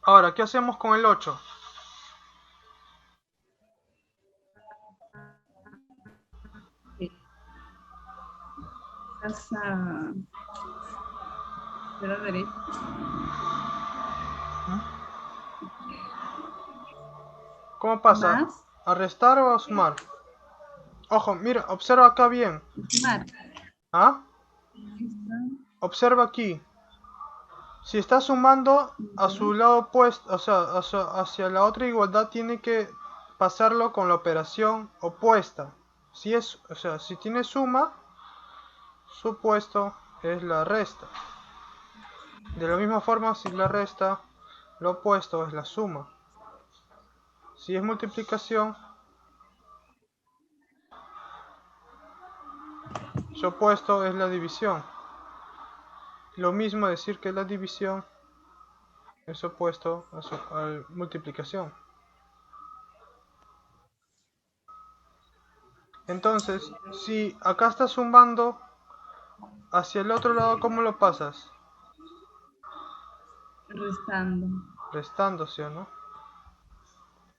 Speaker 1: Ahora, ¿qué hacemos con el 8?
Speaker 2: Casa. Cero derecha.
Speaker 1: ¿Cómo pasa?
Speaker 2: Más.
Speaker 1: ¿A restar o a sumar? Ojo, mira, observa acá bien.
Speaker 2: Sumar.
Speaker 1: ¿Ah?
Speaker 2: Está
Speaker 1: Observa aquí. Si está sumando a su lado opuesto, o sea, hacia la otra igualdad, tiene que pasarlo con la operación opuesta. Si es, o sea, si tiene suma, su opuesto es la resta. De la misma forma, si la resta, lo opuesto es la suma. Si es multiplicación, su opuesto es la división. Lo mismo decir que la división es opuesto a la multiplicación. Entonces, si acá estás sumando hacia el otro lado, ¿cómo lo pasas?
Speaker 2: Restando.
Speaker 1: Restando, ¿sí o no?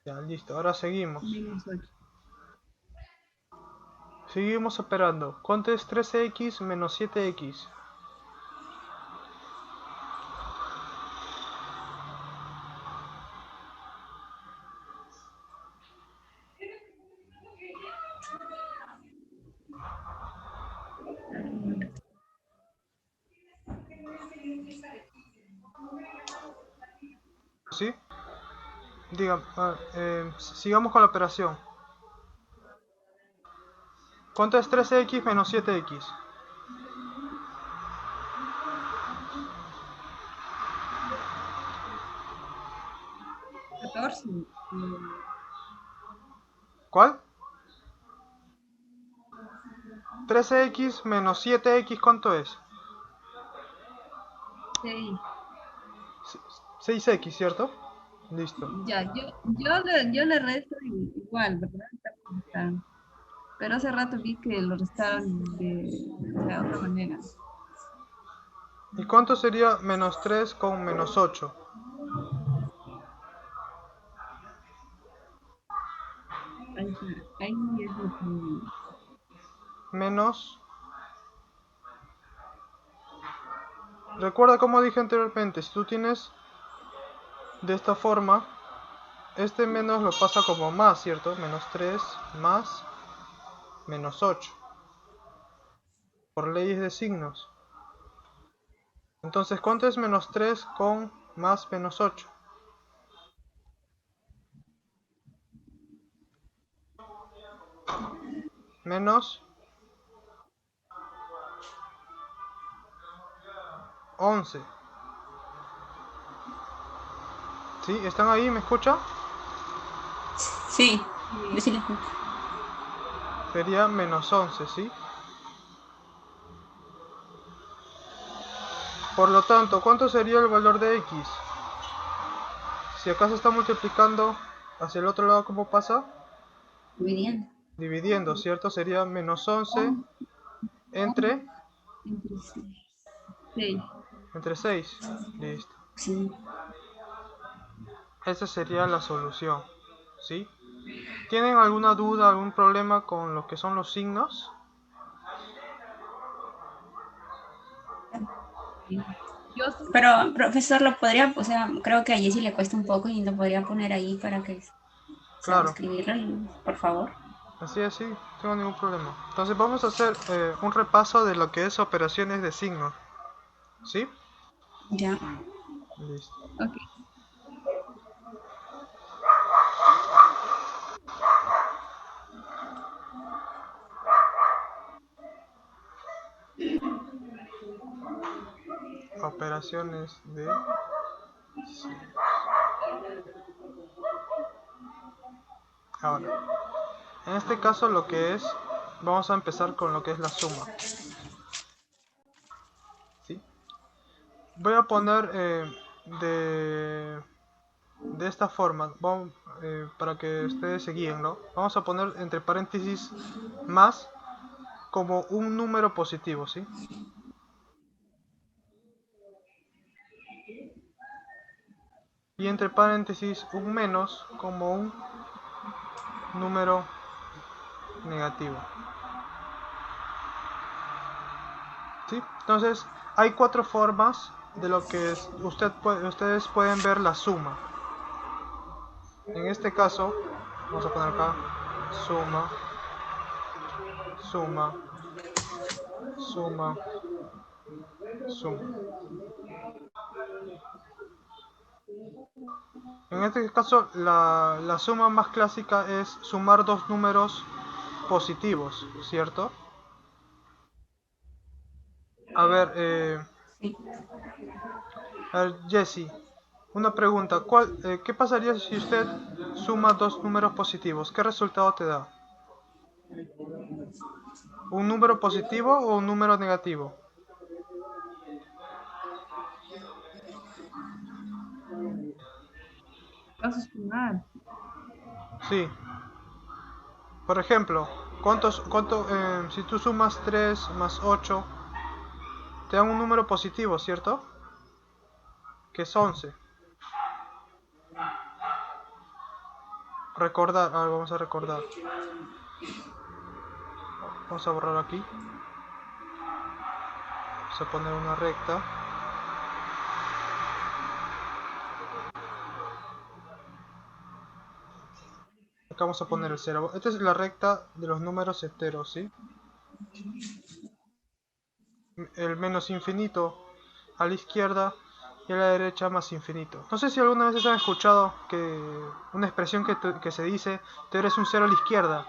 Speaker 1: Ya, listo. Ahora seguimos.
Speaker 2: Menos 8.
Speaker 1: Seguimos operando. ¿Cuánto es 13x menos 7x? ¿Sí? Diga, sigamos con la operación. ¿Cuánto es 13x menos 7x?
Speaker 2: 14.
Speaker 1: ¿Cuál? 13x menos 7x, ¿cuánto es?
Speaker 2: 6.
Speaker 1: 6x, ¿cierto? Listo.
Speaker 2: Ya, yo le resto igual, ¿verdad? Está. Pero hace rato vi que lo restaron de otra manera.
Speaker 1: ¿Y cuánto sería menos 3 con menos 8?
Speaker 2: Ahí es lo que...
Speaker 1: Menos... Recuerda como dije anteriormente, si tú tienes de esta forma, este menos lo pasa como más, ¿cierto? Menos 3 más menos 8. Por leyes de signos. Entonces, ¿cuánto es menos 3 con más menos 8? Menos 11. ¿Sí? ¿Están ahí? ¿Me escuchan?
Speaker 3: Sí, decirle.
Speaker 1: Sería menos 11, ¿sí? Por lo tanto, ¿cuánto sería el valor de x? Si acá se está multiplicando hacia el otro lado, ¿cómo pasa?
Speaker 3: Dividiendo.
Speaker 1: Dividiendo, ¿cierto? Sería menos 11 entre,
Speaker 2: Entre 6.
Speaker 1: entre 6. Listo.
Speaker 3: Sí.
Speaker 1: Esa sería la solución, ¿sí? ¿Tienen alguna duda, algún problema con lo que son los signos?
Speaker 2: Yo sí.
Speaker 3: Pero, profesor, lo podría, o sea, creo que a Jessie le cuesta un poco y lo podría poner ahí para que, o sea,
Speaker 1: Claro,
Speaker 3: escribirlo, por favor.
Speaker 1: así es, sí, no tengo ningún problema. Entonces vamos a hacer un repaso de lo que es operaciones de signos, ¿sí?
Speaker 3: Ya.
Speaker 1: Listo.
Speaker 2: Ok.
Speaker 1: Operaciones de signos. Ahora, en este caso lo que es, vamos a empezar con lo que es la suma, ¿sí? Voy a poner de esta forma, para que ustedes se guíen, ¿no? Vamos a poner entre paréntesis más como un número positivo, ¿sí? Y entre paréntesis un menos como un número negativo, ¿sí? Entonces hay cuatro formas de lo que es, ustedes pueden ver la suma. En este caso vamos a poner acá suma, suma, suma, suma. En este caso, la suma más clásica es sumar dos números positivos, ¿cierto? A ver,
Speaker 3: Sí.
Speaker 1: Jesse, una pregunta. ¿Qué pasaría si usted suma dos números positivos? ¿Qué resultado te da? ¿Un número positivo o un número negativo?
Speaker 2: Vas a sumar.
Speaker 1: Sí. Por ejemplo, si tú sumas 3 más 8, te da un número positivo, ¿cierto? Que es 11. Recordar, vamos a recordar. Vamos a borrar aquí. Vamos a poner una recta. Acá vamos a poner el 0. Esta es la recta de los números enteros, ¿sí? El menos infinito a la izquierda y a la derecha más infinito. No sé si alguna vez han escuchado una expresión que se dice, tú eres un 0 a la izquierda.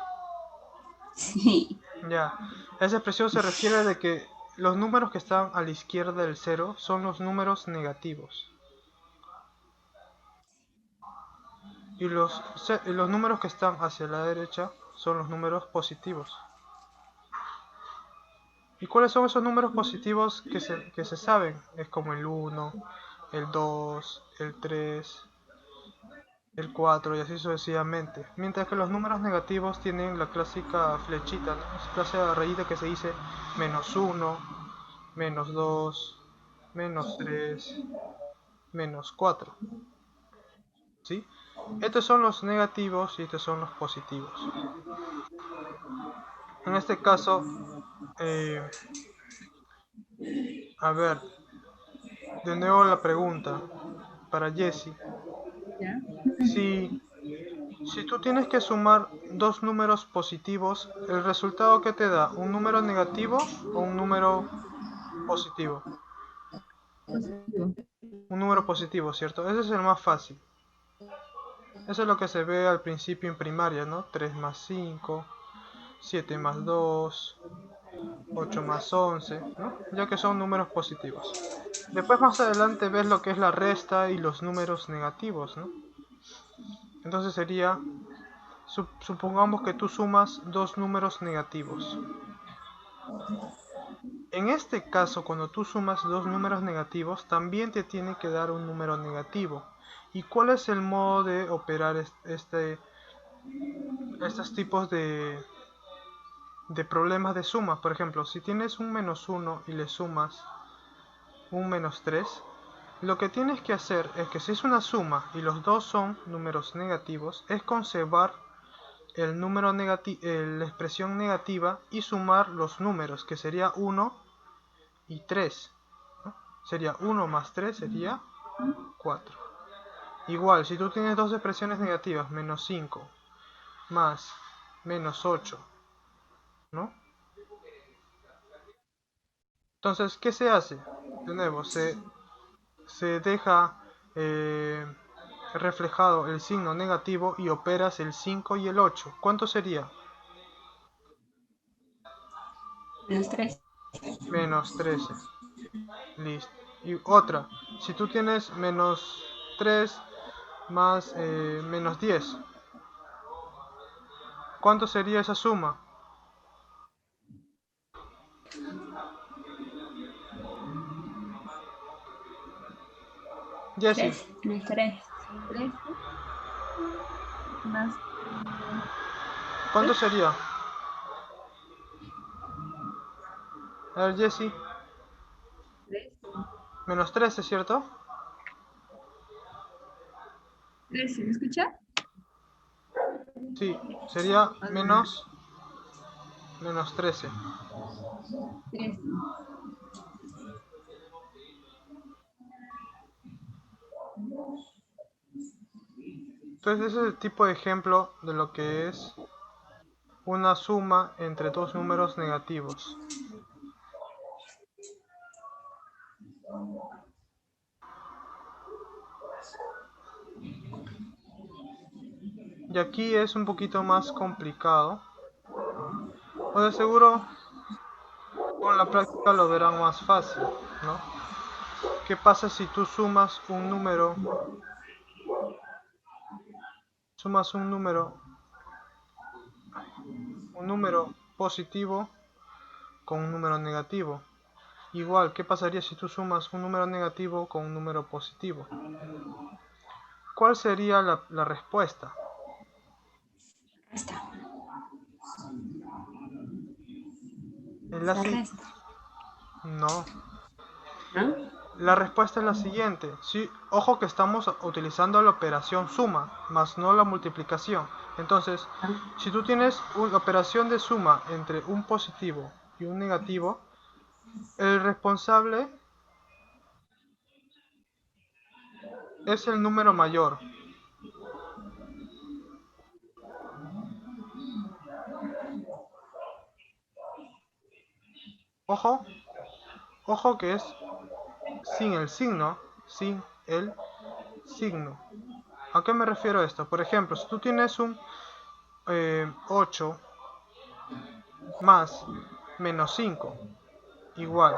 Speaker 3: Sí.
Speaker 1: Ya, esa expresión se refiere de que los números que están a la izquierda del 0 son los números negativos. Y los números que están hacia la derecha son los números positivos. ¿Y cuáles son esos números positivos que se saben? Es como el 1, el 2, el 3, el 4 y así sucesivamente. Mientras que los números negativos tienen la clásica flechita, ¿no? Esa clase de rayita que se dice menos 1, menos 2, menos 3, menos 4. ¿Sí? Estos son los negativos y estos son los positivos. En este caso, eh, a ver, de nuevo la pregunta para Jesse.
Speaker 2: ¿Ya?
Speaker 1: Si, si tú tienes que sumar dos números positivos, ¿el resultado que te da? ¿Un número negativo o un número positivo?
Speaker 2: Positivo.
Speaker 1: Un número positivo, ¿cierto? Ese es el más fácil. Eso es lo que se ve al principio en primaria, ¿no? 3 más 5, 7 más 2, 8 más 11, ¿no? Ya que son números positivos. Después más adelante ves lo que es la resta y los números negativos, ¿no? Entonces sería, supongamos que tú sumas dos números negativos. En este caso, cuando tú sumas dos números negativos, también te tiene que dar un número negativo. ¿Y cuál es el modo de operar estos tipos de problemas de suma? Por ejemplo, si tienes un menos 1 y le sumas un menos 3, lo que tienes que hacer es que si es una suma y los dos son números negativos, es conservar el número la expresión negativa y sumar los números, que sería 1 y 3, ¿no? Sería 1 más 3 sería 4. Igual, si tú tienes dos expresiones negativas, menos 5 más menos 8, ¿no? Entonces, ¿qué se hace? De nuevo, se deja reflejado el signo negativo y operas el 5 y el 8. ¿Cuánto sería?
Speaker 3: Menos 3.
Speaker 1: Menos 13. Listo. Y otra, si tú tienes menos 3 más menos 10, ¿cuánto sería esa suma? Jesse,
Speaker 3: 3. Menos 3.
Speaker 2: 13 más
Speaker 1: ¿cuánto
Speaker 2: 3.
Speaker 1: sería? A ver, Jesse,
Speaker 2: 13.
Speaker 1: menos 13, ¿cierto?
Speaker 2: 13. ¿Me escucha?
Speaker 1: Sí, sería
Speaker 2: A ver,
Speaker 1: menos 13.
Speaker 2: 13.
Speaker 1: Entonces ese es el tipo de ejemplo de lo que es una suma entre dos números negativos. Y aquí es un poquito más complicado. O de seguro con la práctica lo verán más fácil, ¿no? ¿Qué pasa si tú sumas un número positivo con un número negativo? Igual, ¿qué pasaría si tú sumas un número negativo con un número positivo? ¿Cuál sería la respuesta?
Speaker 3: Resta.
Speaker 1: Es
Speaker 3: Se resta,
Speaker 1: No.
Speaker 3: ¿no?
Speaker 1: La respuesta es la siguiente. Sí, ojo que estamos utilizando la operación suma, más no la multiplicación. Entonces,
Speaker 3: Ah,
Speaker 1: si tú tienes una operación de suma entre un positivo y un negativo, el responsable es el número mayor. Ojo, ojo que es sin el signo, sin el signo. ¿A qué me refiero a esto? Por ejemplo, si tú tienes un 8 más menos 5 igual.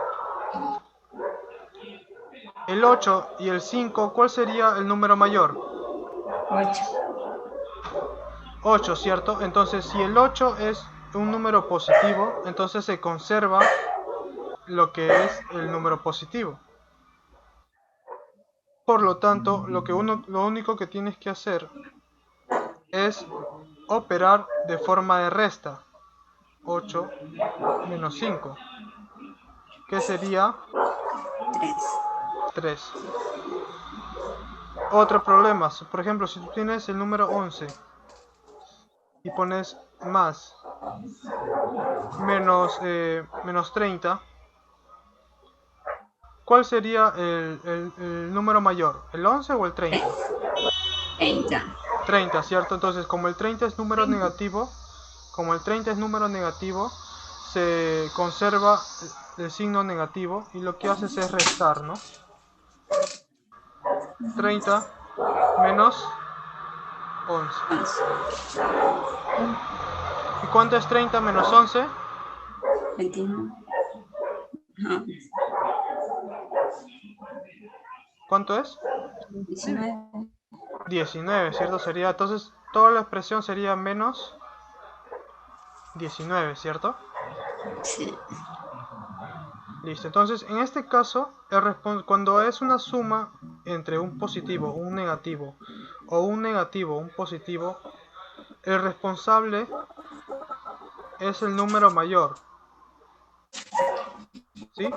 Speaker 1: El 8 y el 5, ¿cuál sería el número mayor?
Speaker 3: 8.
Speaker 1: 8, ¿cierto? Entonces, si el 8 es un número positivo, entonces se conserva lo que es el número positivo. Por lo tanto, lo único que tienes que hacer es operar de forma de resta. 8 menos 5, que sería
Speaker 3: 3.
Speaker 1: 3. Otro problema, por ejemplo, si tú tienes el número 11 y pones más menos 30, ¿cuál sería el número mayor? ¿El 11 o el 30?
Speaker 3: 30.
Speaker 1: 30, ¿cierto? Entonces, como el 30 es número negativo, se conserva el signo negativo y lo que haces es restar, ¿no? 30 menos 11.
Speaker 3: 11.
Speaker 1: ¿Y cuánto es 30 menos 11?
Speaker 3: 21. No,
Speaker 1: ¿Cuánto es?
Speaker 3: 19.
Speaker 1: 19, ¿cierto? Sería, entonces, toda la expresión sería menos 19, ¿cierto?
Speaker 3: Sí.
Speaker 1: Listo, entonces en este caso, cuando es una suma entre un positivo, un negativo, o un negativo, un positivo, el responsable es el número mayor, ¿sí?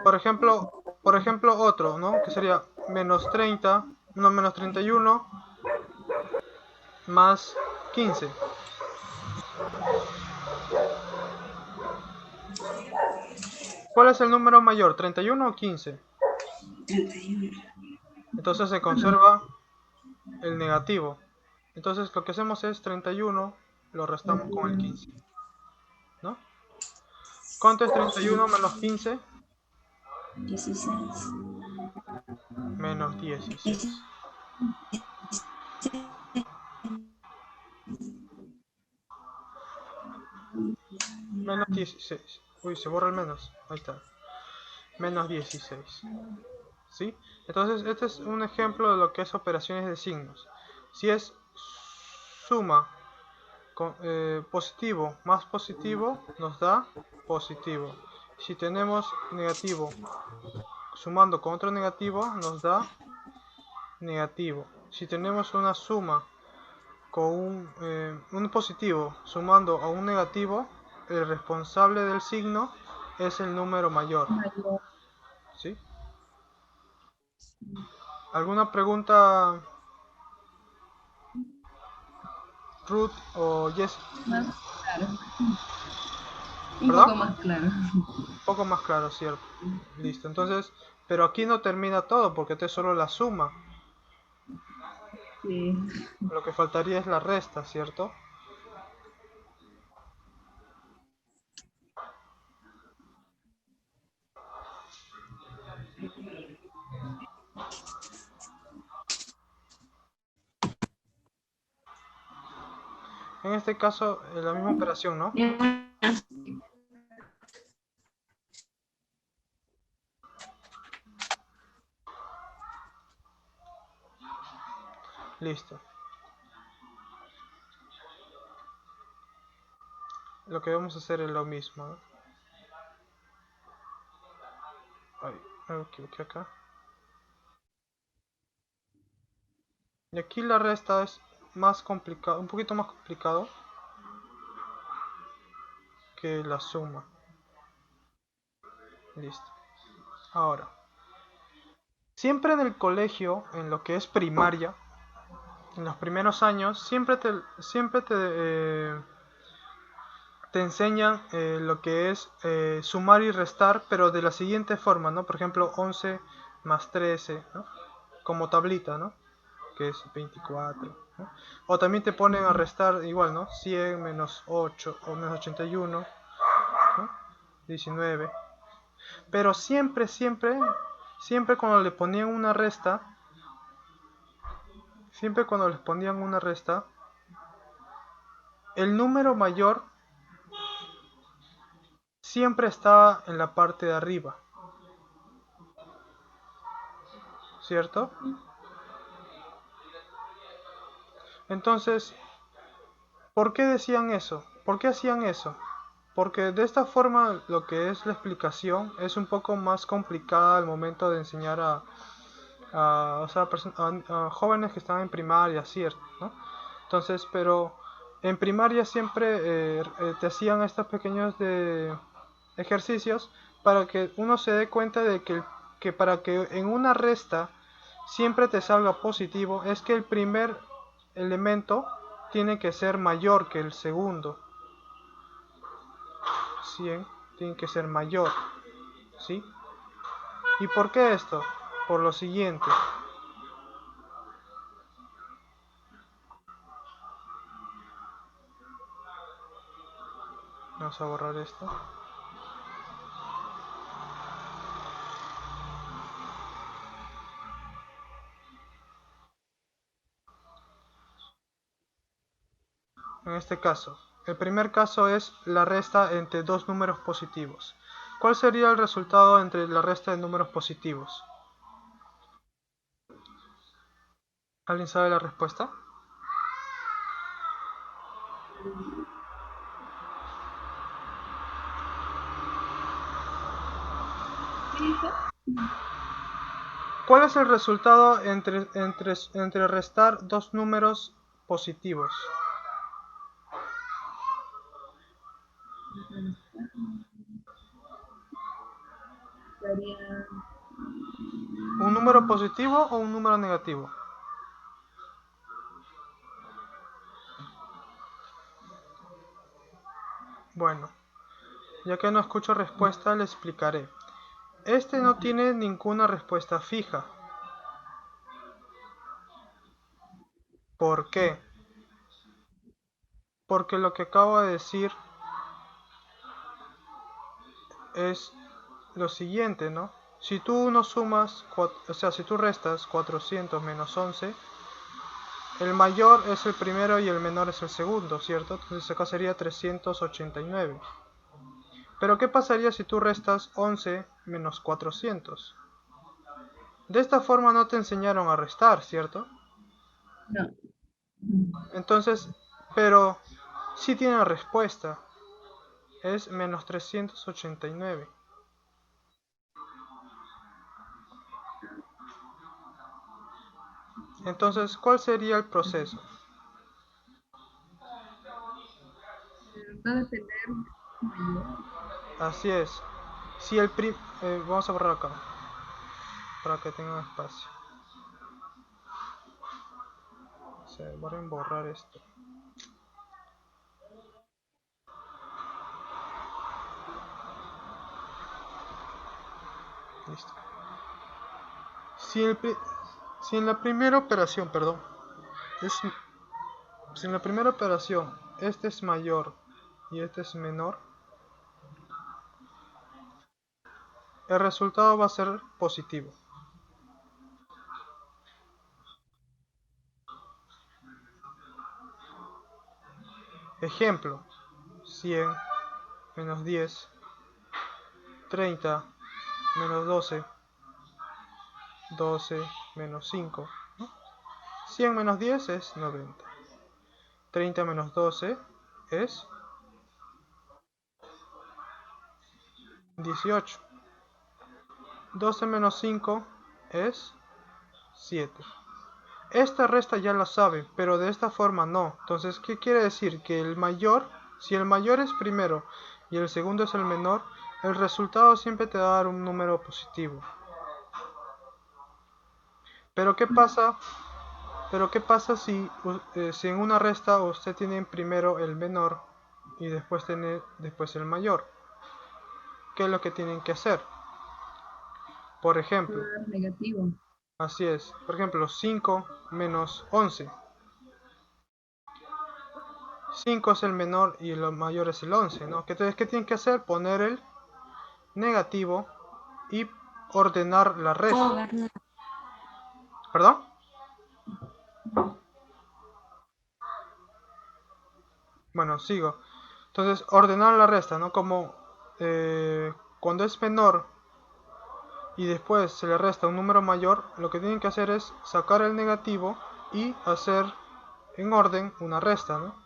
Speaker 1: Por ejemplo otro, ¿no? Que sería menos 30, no, menos 31 más 15. ¿Cuál es el número mayor, 31 o 15?
Speaker 3: 31.
Speaker 1: Entonces se conserva el negativo. Entonces lo que hacemos es 31, lo restamos con el 15, ¿no? ¿Cuánto es 31 menos 15?
Speaker 3: 16.
Speaker 1: Menos 16. Menos 16. Uy, se borra el menos. Ahí está. Menos 16. ¿Sí? Entonces, este es un ejemplo de lo que es operaciones de signos. Si es suma positivo más positivo, nos da positivo. Si tenemos negativo sumando con otro negativo, nos da negativo. Si tenemos una suma con un positivo sumando a un negativo, el responsable del signo es el número mayor.
Speaker 2: Mayor.
Speaker 1: ¿Sí? ¿Alguna pregunta, Ruth o Jess?
Speaker 2: Más claro. Un
Speaker 1: ¿Perdón?
Speaker 2: poco más claro.
Speaker 1: Un poco más claro, ¿cierto? Listo, entonces, pero aquí no termina todo porque esto es solo la suma.
Speaker 2: Sí.
Speaker 1: Lo que faltaría es la resta, ¿cierto? En este caso, la misma operación, ¿no? Listo. Lo que vamos a hacer es lo mismo, ¿no? Ay, me equivoqué acá. Y aquí la resta es más complicado, un poquito más complicado que la suma. Listo. Ahora, siempre en el colegio, en lo que es primaria, en los primeros años, te enseñan lo que es sumar y restar, pero de la siguiente forma, ¿no? Por ejemplo, 11 más 13, ¿no? Como tablita, ¿no? Que es 24, ¿no? O también te ponen a restar igual, ¿no? 100 menos 8 o menos 81, ¿no? 19. Pero siempre cuando le ponían una resta, siempre cuando les ponían una resta, el número mayor siempre estaba en la parte de arriba, ¿cierto? Entonces, ¿por qué decían eso? ¿Por qué hacían eso? Porque de esta forma lo que es la explicación es un poco más complicada al momento de enseñar o sea, a jóvenes que están en primaria, ¿cierto? ¿No? Entonces, pero en primaria siempre te hacían estos pequeños ejercicios para que uno se dé cuenta de que para que en una resta siempre te salga positivo es que el primer elemento tiene que ser mayor que el segundo. 100 tiene que ser mayor, ¿sí? ¿Y por qué esto? Por lo siguiente. Vamos a borrar esto. En este caso, el primer caso es la resta entre dos números positivos. ¿Cuál sería el resultado entre la resta de números positivos? ¿Alguien sabe la respuesta?
Speaker 2: ¿Qué dijo?
Speaker 1: ¿Cuál es el resultado entre restar dos números positivos?
Speaker 2: Sería
Speaker 1: ¿Un número positivo o un número negativo? Bueno, ya que no escucho respuesta, le explicaré. Este no tiene ninguna respuesta fija. ¿Por qué? Porque lo que acabo de decir es lo siguiente, ¿no? Si tú no sumas, o sea, si tú restas 400 menos 11, el mayor es el primero y el menor es el segundo, ¿cierto? Entonces acá sería 389. Pero ¿qué pasaría si tú restas 11 menos 400? De esta forma no te enseñaron a restar, ¿cierto?
Speaker 2: no.
Speaker 1: Entonces, pero sí tiene respuesta. Es menos 389. Entonces, ¿cuál sería el proceso?
Speaker 2: Va a depender mayor.
Speaker 1: Así es. Si vamos a borrar acá, para que tengan espacio. Se voy a borrar esto. Listo. Si en la primera operación, perdón, es, si en la primera operación este es mayor y este es menor, el resultado va a ser positivo. Ejemplo, 100 menos 10, 30 menos 12, 12 menos 5, ¿no? 100 menos 10 es 90. 30 menos 12 es 18. 12 menos 5 es 7. Esta resta ya la saben, pero de esta forma no. Entonces, ¿qué quiere decir? Que el mayor, si el mayor es primero y el segundo es el menor, el resultado siempre te va a dar un número positivo. Pero ¿qué pasa? Si en una resta usted tiene primero el menor y después tiene el mayor? ¿Qué es lo que tienen que hacer? Por ejemplo,
Speaker 2: Negativo.
Speaker 1: así es. Por ejemplo, 5 menos 11. 5 es el menor y el mayor es el 11, ¿no? Entonces, ¿qué tienen que hacer? Poner el negativo y ordenar la resta. ¿Perdón? Bueno, sigo. Entonces, ordenar la resta, ¿no? Como cuando es menor y después se le resta un número mayor, lo que tienen que hacer es sacar el negativo y hacer en orden una resta, ¿no?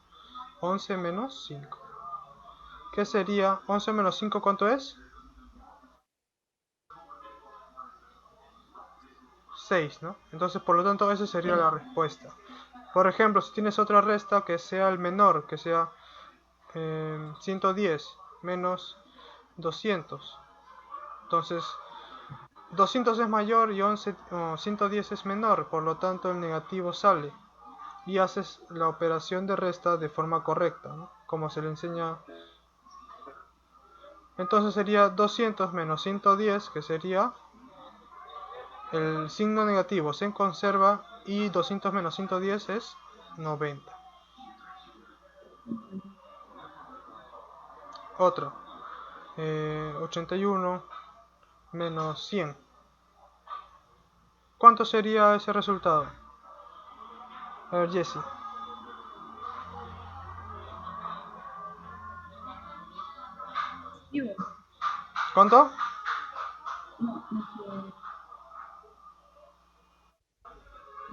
Speaker 1: 11 menos 5. ¿Qué sería 11 menos 5? ¿Cuánto es? 6, ¿no? Entonces, por lo tanto, esa sería la respuesta. Por ejemplo, si tienes otra resta que sea el menor, que sea 110 menos 200. Entonces, 200 es mayor y 110 es menor, por lo tanto el negativo sale. Y haces la operación de resta de forma correcta, ¿no? Como se le enseña. Entonces sería 200 menos 110, que sería el signo negativo se conserva, y 200 menos 110 es 90. Otro. 81 menos 100. ¿Cuánto sería ese resultado? A ver, Jesse. ¿Cuánto?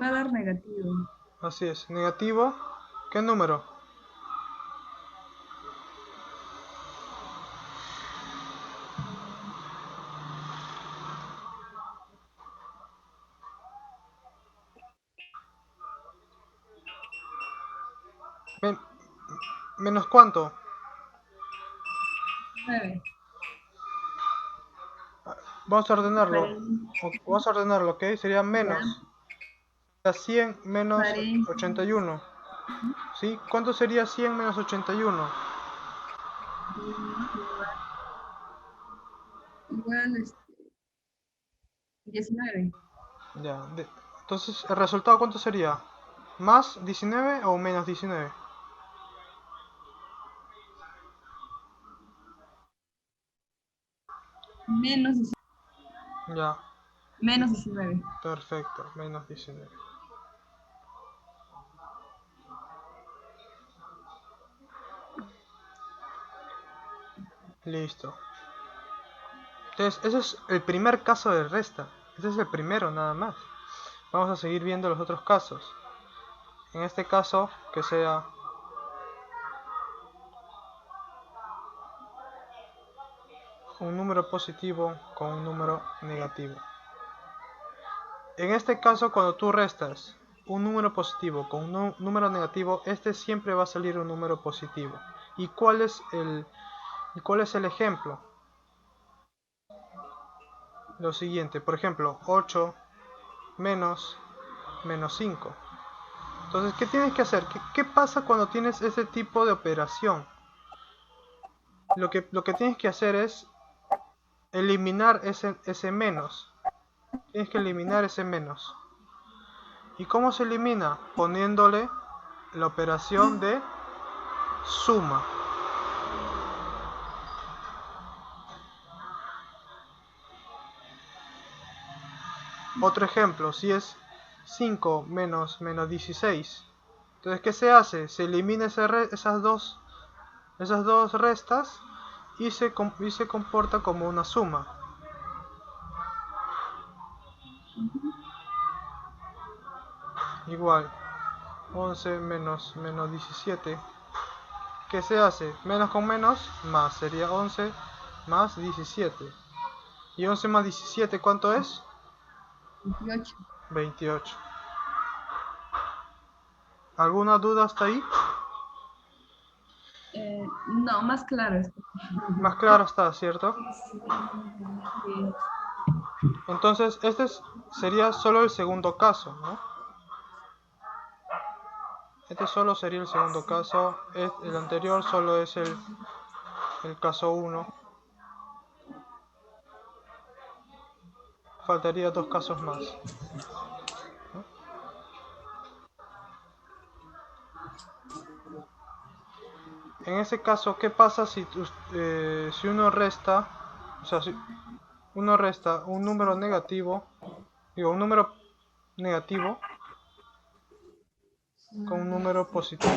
Speaker 2: Va a dar negativo.
Speaker 1: Así es, negativo. ¿Qué número? ¿Menos cuánto?
Speaker 2: 9.
Speaker 1: Vamos a ordenarlo. Vamos a ordenarlo, ¿ok? Sería menos. 100 menos 81. ¿Sí? ¿Cuánto sería 100 menos 81?
Speaker 2: Igual 19.
Speaker 1: Ya. Entonces, ¿el resultado cuánto sería? ¿Más 19 o menos 19?
Speaker 2: Menos 19.
Speaker 1: Ya.
Speaker 2: Menos 19.
Speaker 1: Perfecto, menos 19. Listo. Entonces, ese es el primer caso de resta. Ese es el primero nada más. Vamos a seguir viendo los otros casos. En este caso, que sea un número positivo con un número negativo. En este caso, cuando tú restas un número positivo con un número negativo, este siempre va a salir un número positivo. ¿Y cuál es el ejemplo? Lo siguiente, por ejemplo, 8 menos 5. Entonces, ¿qué tienes que hacer? ¿Qué pasa cuando tienes ese tipo de operación? Lo que tienes que hacer es eliminar ese menos. Tienes que eliminar ese menos. ¿Y cómo se elimina? Poniéndole la operación de suma. Otro ejemplo, si es 5 menos 16. Entonces, ¿qué se hace? Se elimina esas dos restas y se comporta como una suma. Igual, 11 menos 17. ¿Qué se hace? Menos con menos, más. Sería 11 más 17. ¿Y 11 más 17 cuánto es?
Speaker 2: 28.
Speaker 1: 28. ¿Alguna duda hasta ahí?
Speaker 2: No, más claro esto.
Speaker 1: Más claro está, ¿cierto?
Speaker 2: Sí.
Speaker 1: Entonces, sería solo el segundo caso, ¿no? Este solo sería el segundo caso. El anterior solo es el caso 1. Faltaría 2 casos más. En ese caso, ¿qué pasa si uno resta, o sea, si uno resta un número negativo, un número negativo con un número positivo?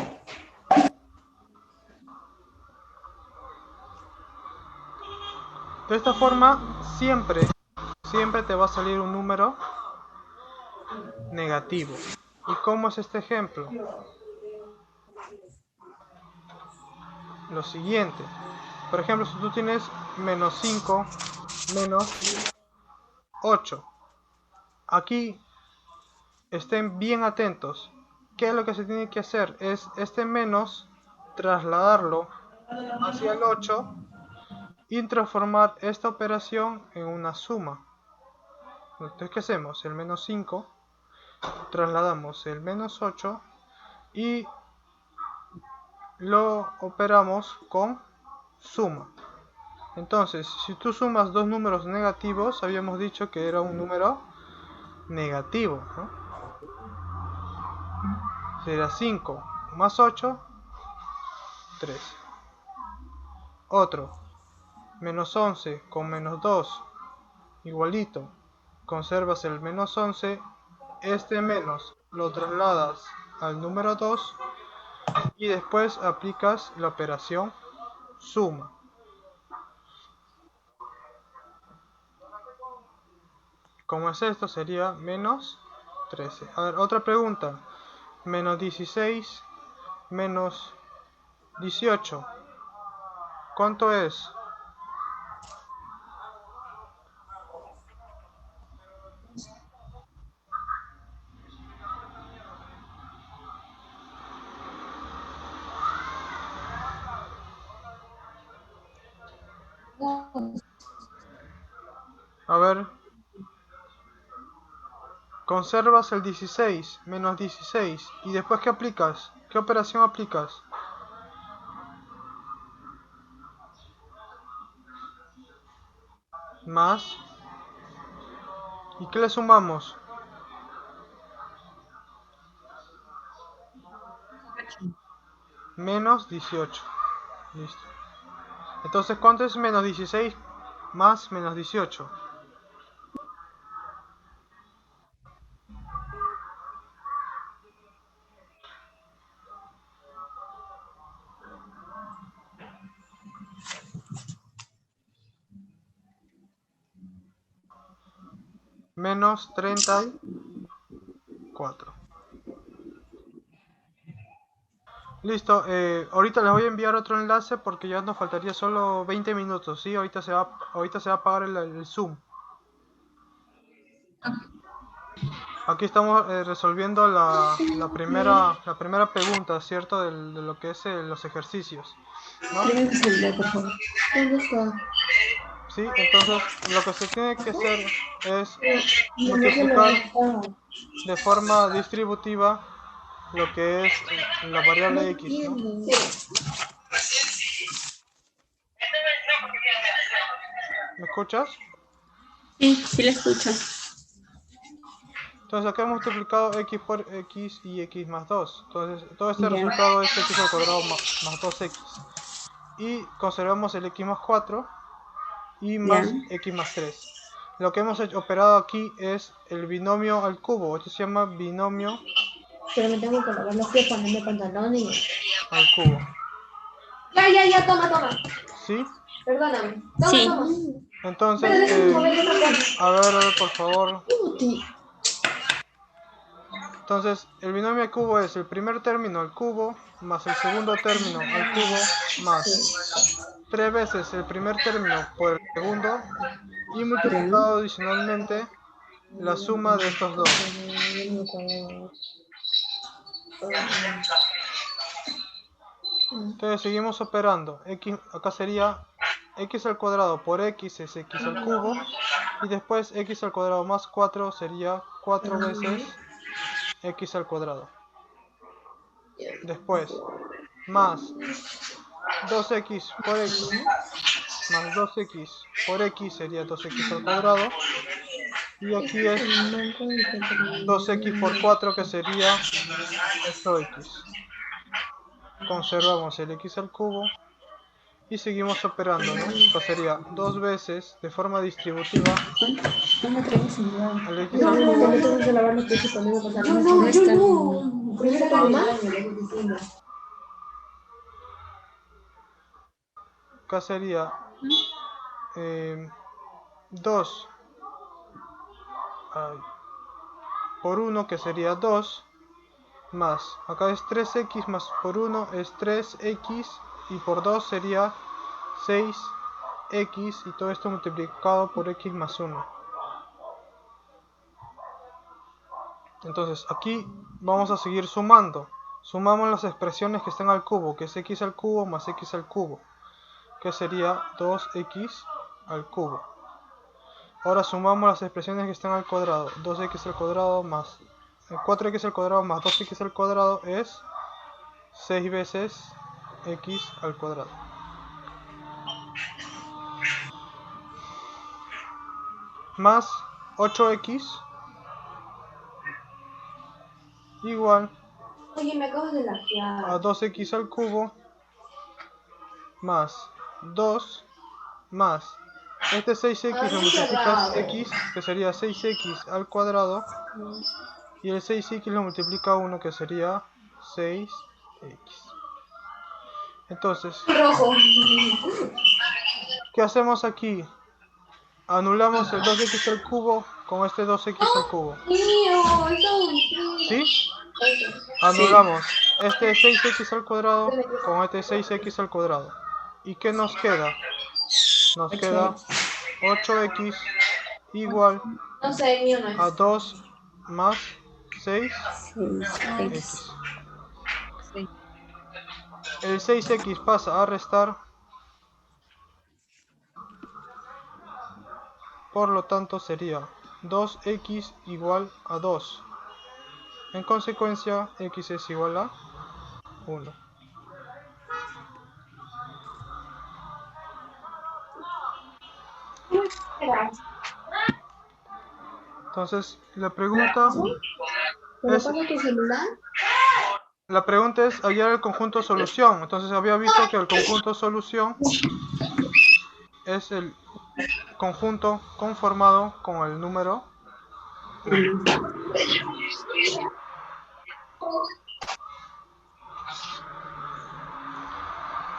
Speaker 1: De esta forma, siempre te va a salir un número negativo. ¿Y cómo es este ejemplo? Lo siguiente. Por ejemplo, si tú tienes menos 5 menos 8. Aquí estén bien atentos. ¿Qué es lo que se tiene que hacer? Es este menos trasladarlo hacia el 8 y transformar esta operación en una suma. Entonces, ¿qué hacemos? El menos 5, trasladamos el menos 8 y lo operamos con suma. Entonces, si tú sumas dos números negativos, habíamos dicho que era un número negativo, ¿no? Será 5 más 8, 13. Otro, menos 11 con menos 2, igualito. Conservas el menos 11, este menos lo trasladas al número 2 y después aplicas la operación suma. ¿Cómo es esto? Sería menos 13. A ver, otra pregunta. Menos 16 menos 18. ¿Cuánto es? A ver. Conservas el 16 menos 16. ¿Y después qué aplicas? ¿Qué operación aplicas? Más. ¿Y qué le sumamos? Menos 18. Listo. Entonces, ¿cuánto es menos 16 más menos 18? Menos 34. Listo, ahorita les voy a enviar otro enlace porque ya nos faltaría solo 20 minutos, ¿sí? Ahorita se va a apagar el Zoom. Aquí estamos resolviendo la primera pregunta, ¿cierto? De lo que es los ejercicios, ¿no? Sí, entonces lo que se tiene que hacer es multiplicar de forma distributiva lo que es la variable x, ¿no? ¿Me escuchas?
Speaker 3: Sí, sí lo escucho.
Speaker 1: Entonces acá hemos multiplicado x por x y x más 2. Entonces todo este resultado es x al cuadrado más 2x. Y conservamos el x más 4 y más x más 3. Lo que hemos operado aquí es el binomio al cubo. Esto se llama binomio
Speaker 4: Pero me tengo que lavar los pies, ponerme pantalón y...
Speaker 1: al cubo.
Speaker 4: Ya, toma.
Speaker 1: ¿Sí?
Speaker 4: Perdóname.
Speaker 3: Sí.
Speaker 4: Toma.
Speaker 1: Entonces,
Speaker 4: Pero déjame mover esta cosa.
Speaker 1: a ver, por favor.
Speaker 4: Uti.
Speaker 1: Entonces, el binomio al cubo es el primer término al cubo más el segundo término al cubo más 3 veces el primer término por el segundo y multiplicado adicionalmente la suma de estos dos. Entonces seguimos operando. X, acá sería x al cuadrado por x es x al cubo. Y después x al cuadrado más 4 sería 4 veces x al cuadrado. Después, más 2x por x más 2x por x sería 2x al cuadrado. Y aquí es 2x por 4 que sería 8x. Conservamos el x al cubo y seguimos operando, ¿no? Esto sería 2 veces de forma distributiva al x al cubo.
Speaker 4: Tengo que lavar los pies y ponerme pantalón. No.
Speaker 1: Acá sería 2 por 1 que sería 2 más, acá es 3x más por 1 es 3x y por 2 sería 6x y todo esto multiplicado por x más 1. Entonces aquí vamos a seguir sumando. Sumamos las expresiones que están al cubo, que es x al cubo más x al cubo, que sería 2x al cubo. Ahora sumamos las expresiones que están al cuadrado. 2x al cuadrado más 4x al cuadrado más 2x al cuadrado es 6 veces x al cuadrado. Más 8x igual
Speaker 4: Oye, me acabas de lafiar.
Speaker 1: a 2x al cubo más 2 más este 6x lo multiplicas x, que sería 6x al cuadrado, y el 6x lo multiplica 1, que sería 6x. Entonces,
Speaker 4: Rojo.
Speaker 1: ¿qué hacemos aquí? Anulamos el 2x al cubo con este 2x al cubo. ¿Sí? Anulamos este 6x al cuadrado con este 6x al cuadrado. ¿Y qué nos queda? Nos queda 8x igual
Speaker 4: No sé, el mío no es.
Speaker 1: a 2 más 6x. El 6x pasa a restar, por lo tanto sería 2x igual a 2. En consecuencia, x es igual a 1. Entonces, la pregunta es hallar el conjunto solución. Entonces había visto que el conjunto solución es el conjunto conformado con el número 1.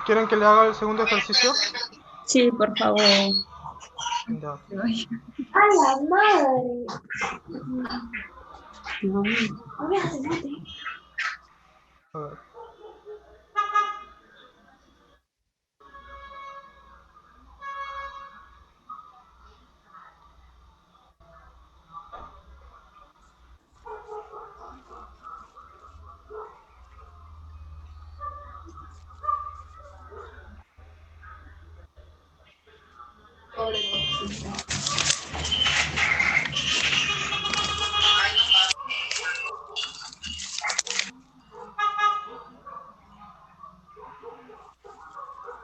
Speaker 1: ¿Quieren que le haga el segundo ejercicio?
Speaker 3: Sí, por favor.
Speaker 1: Ya.
Speaker 4: ¡A la madre!
Speaker 1: A ver.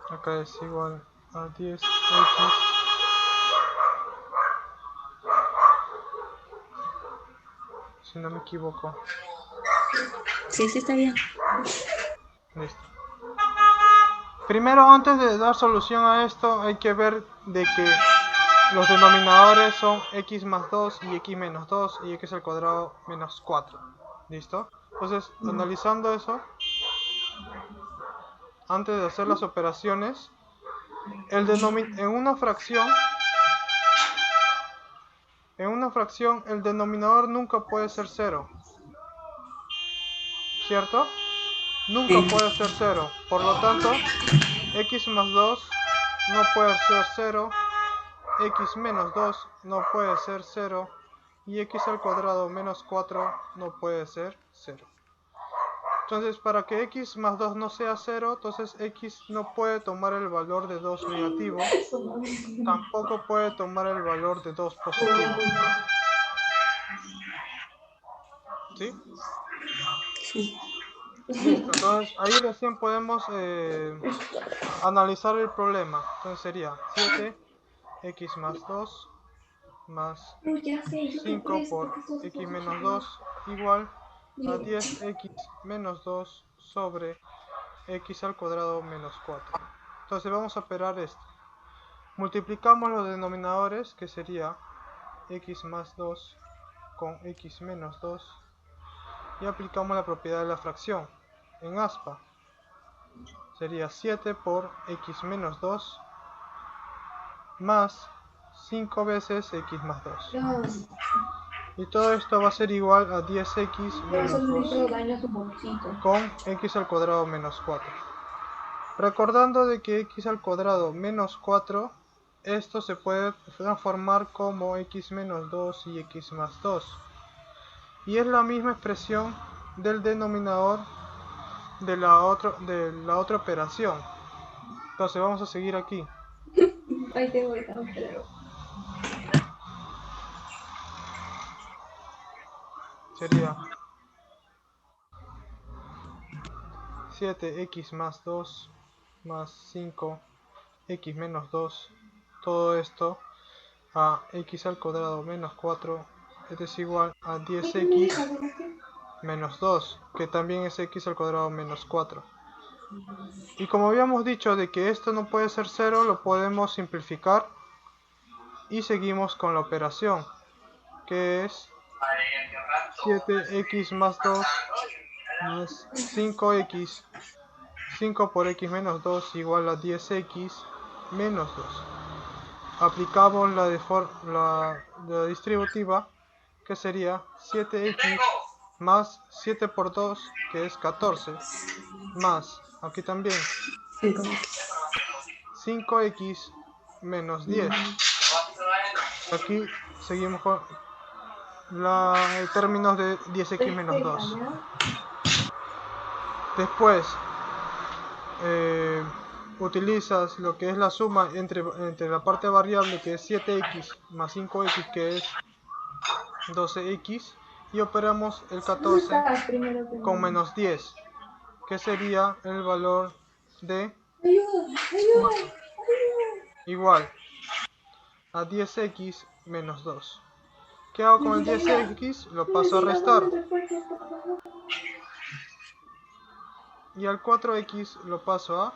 Speaker 1: Acá es igual a 10x si no me equivoco.
Speaker 3: Sí, está bien.
Speaker 1: Listo. Primero, antes de dar solución a esto, hay que ver de que los denominadores son x más 2 y x menos 2 y x al cuadrado menos 4. ¿Listo? Entonces, analizando eso, antes de hacer las operaciones, en una fracción el denominador nunca puede ser 0, ¿cierto? Nunca puede ser 0, por lo tanto, x más 2 no puede ser 0, x menos 2 no puede ser 0, y x al cuadrado menos 4 no puede ser 0. Entonces, para que x más 2 no sea 0, entonces x no puede tomar el valor de 2 negativo, tampoco puede tomar el valor de 2 positivo. ¿Sí?
Speaker 3: Sí.
Speaker 1: Listo, entonces ahí recién podemos analizar el problema. Entonces sería 7x más 2 más 5 por x menos 2 igual a 10x menos 2 sobre x al cuadrado menos 4. Entonces vamos a operar esto. Multiplicamos los denominadores, que sería x más 2 con x menos 2, y aplicamos la propiedad de la fracción en aspa. Sería 7 por x menos 2 más 5 veces x más 2. Y todo esto va a ser igual a 10x menos 2 con x al cuadrado menos 4. Recordando de que x al cuadrado menos 4, esto se puede transformar como x menos 2 y x más 2. Y es la misma expresión del denominador de la otra operación. Entonces vamos a seguir aquí.
Speaker 4: Ahí te voy, pero...
Speaker 1: Sería 7x más 2 más 5x menos 2, todo esto a x al cuadrado menos 4, esto es igual a 10x menos 2, que también es x al cuadrado menos 4. Y como habíamos dicho de que esto no puede ser 0, lo podemos simplificar y seguimos con la operación, que es 7x más 2 más 5x, 5 por x menos 2 igual a 10x menos 2. Aplicamos la distributiva, que sería 7x más 7 por 2, que es 14, más, aquí también, 5x menos 10. Aquí seguimos con términos de 10x menos 2. Después utilizas lo que es la suma entre la parte variable, que es 7x más 5x, que es 12x, y operamos el 14 con menos 10, que sería el valor de igual a 10x menos 2. ¿Qué hago con el 10x? Lo paso a restar. Y al 4x lo paso a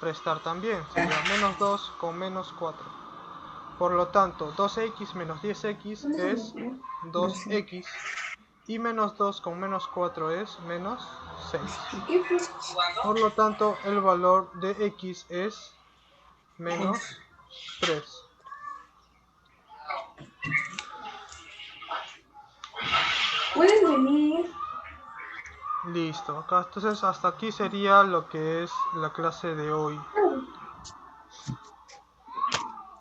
Speaker 1: restar también. Sería menos 2 con menos 4. Por lo tanto, 12x menos 10x es 2x. Y menos 2 con menos 4 es menos 6. Por lo tanto, el valor de x es menos 3.
Speaker 4: ¿Puedes venir?
Speaker 1: Listo. Entonces hasta aquí sería lo que es la clase de hoy.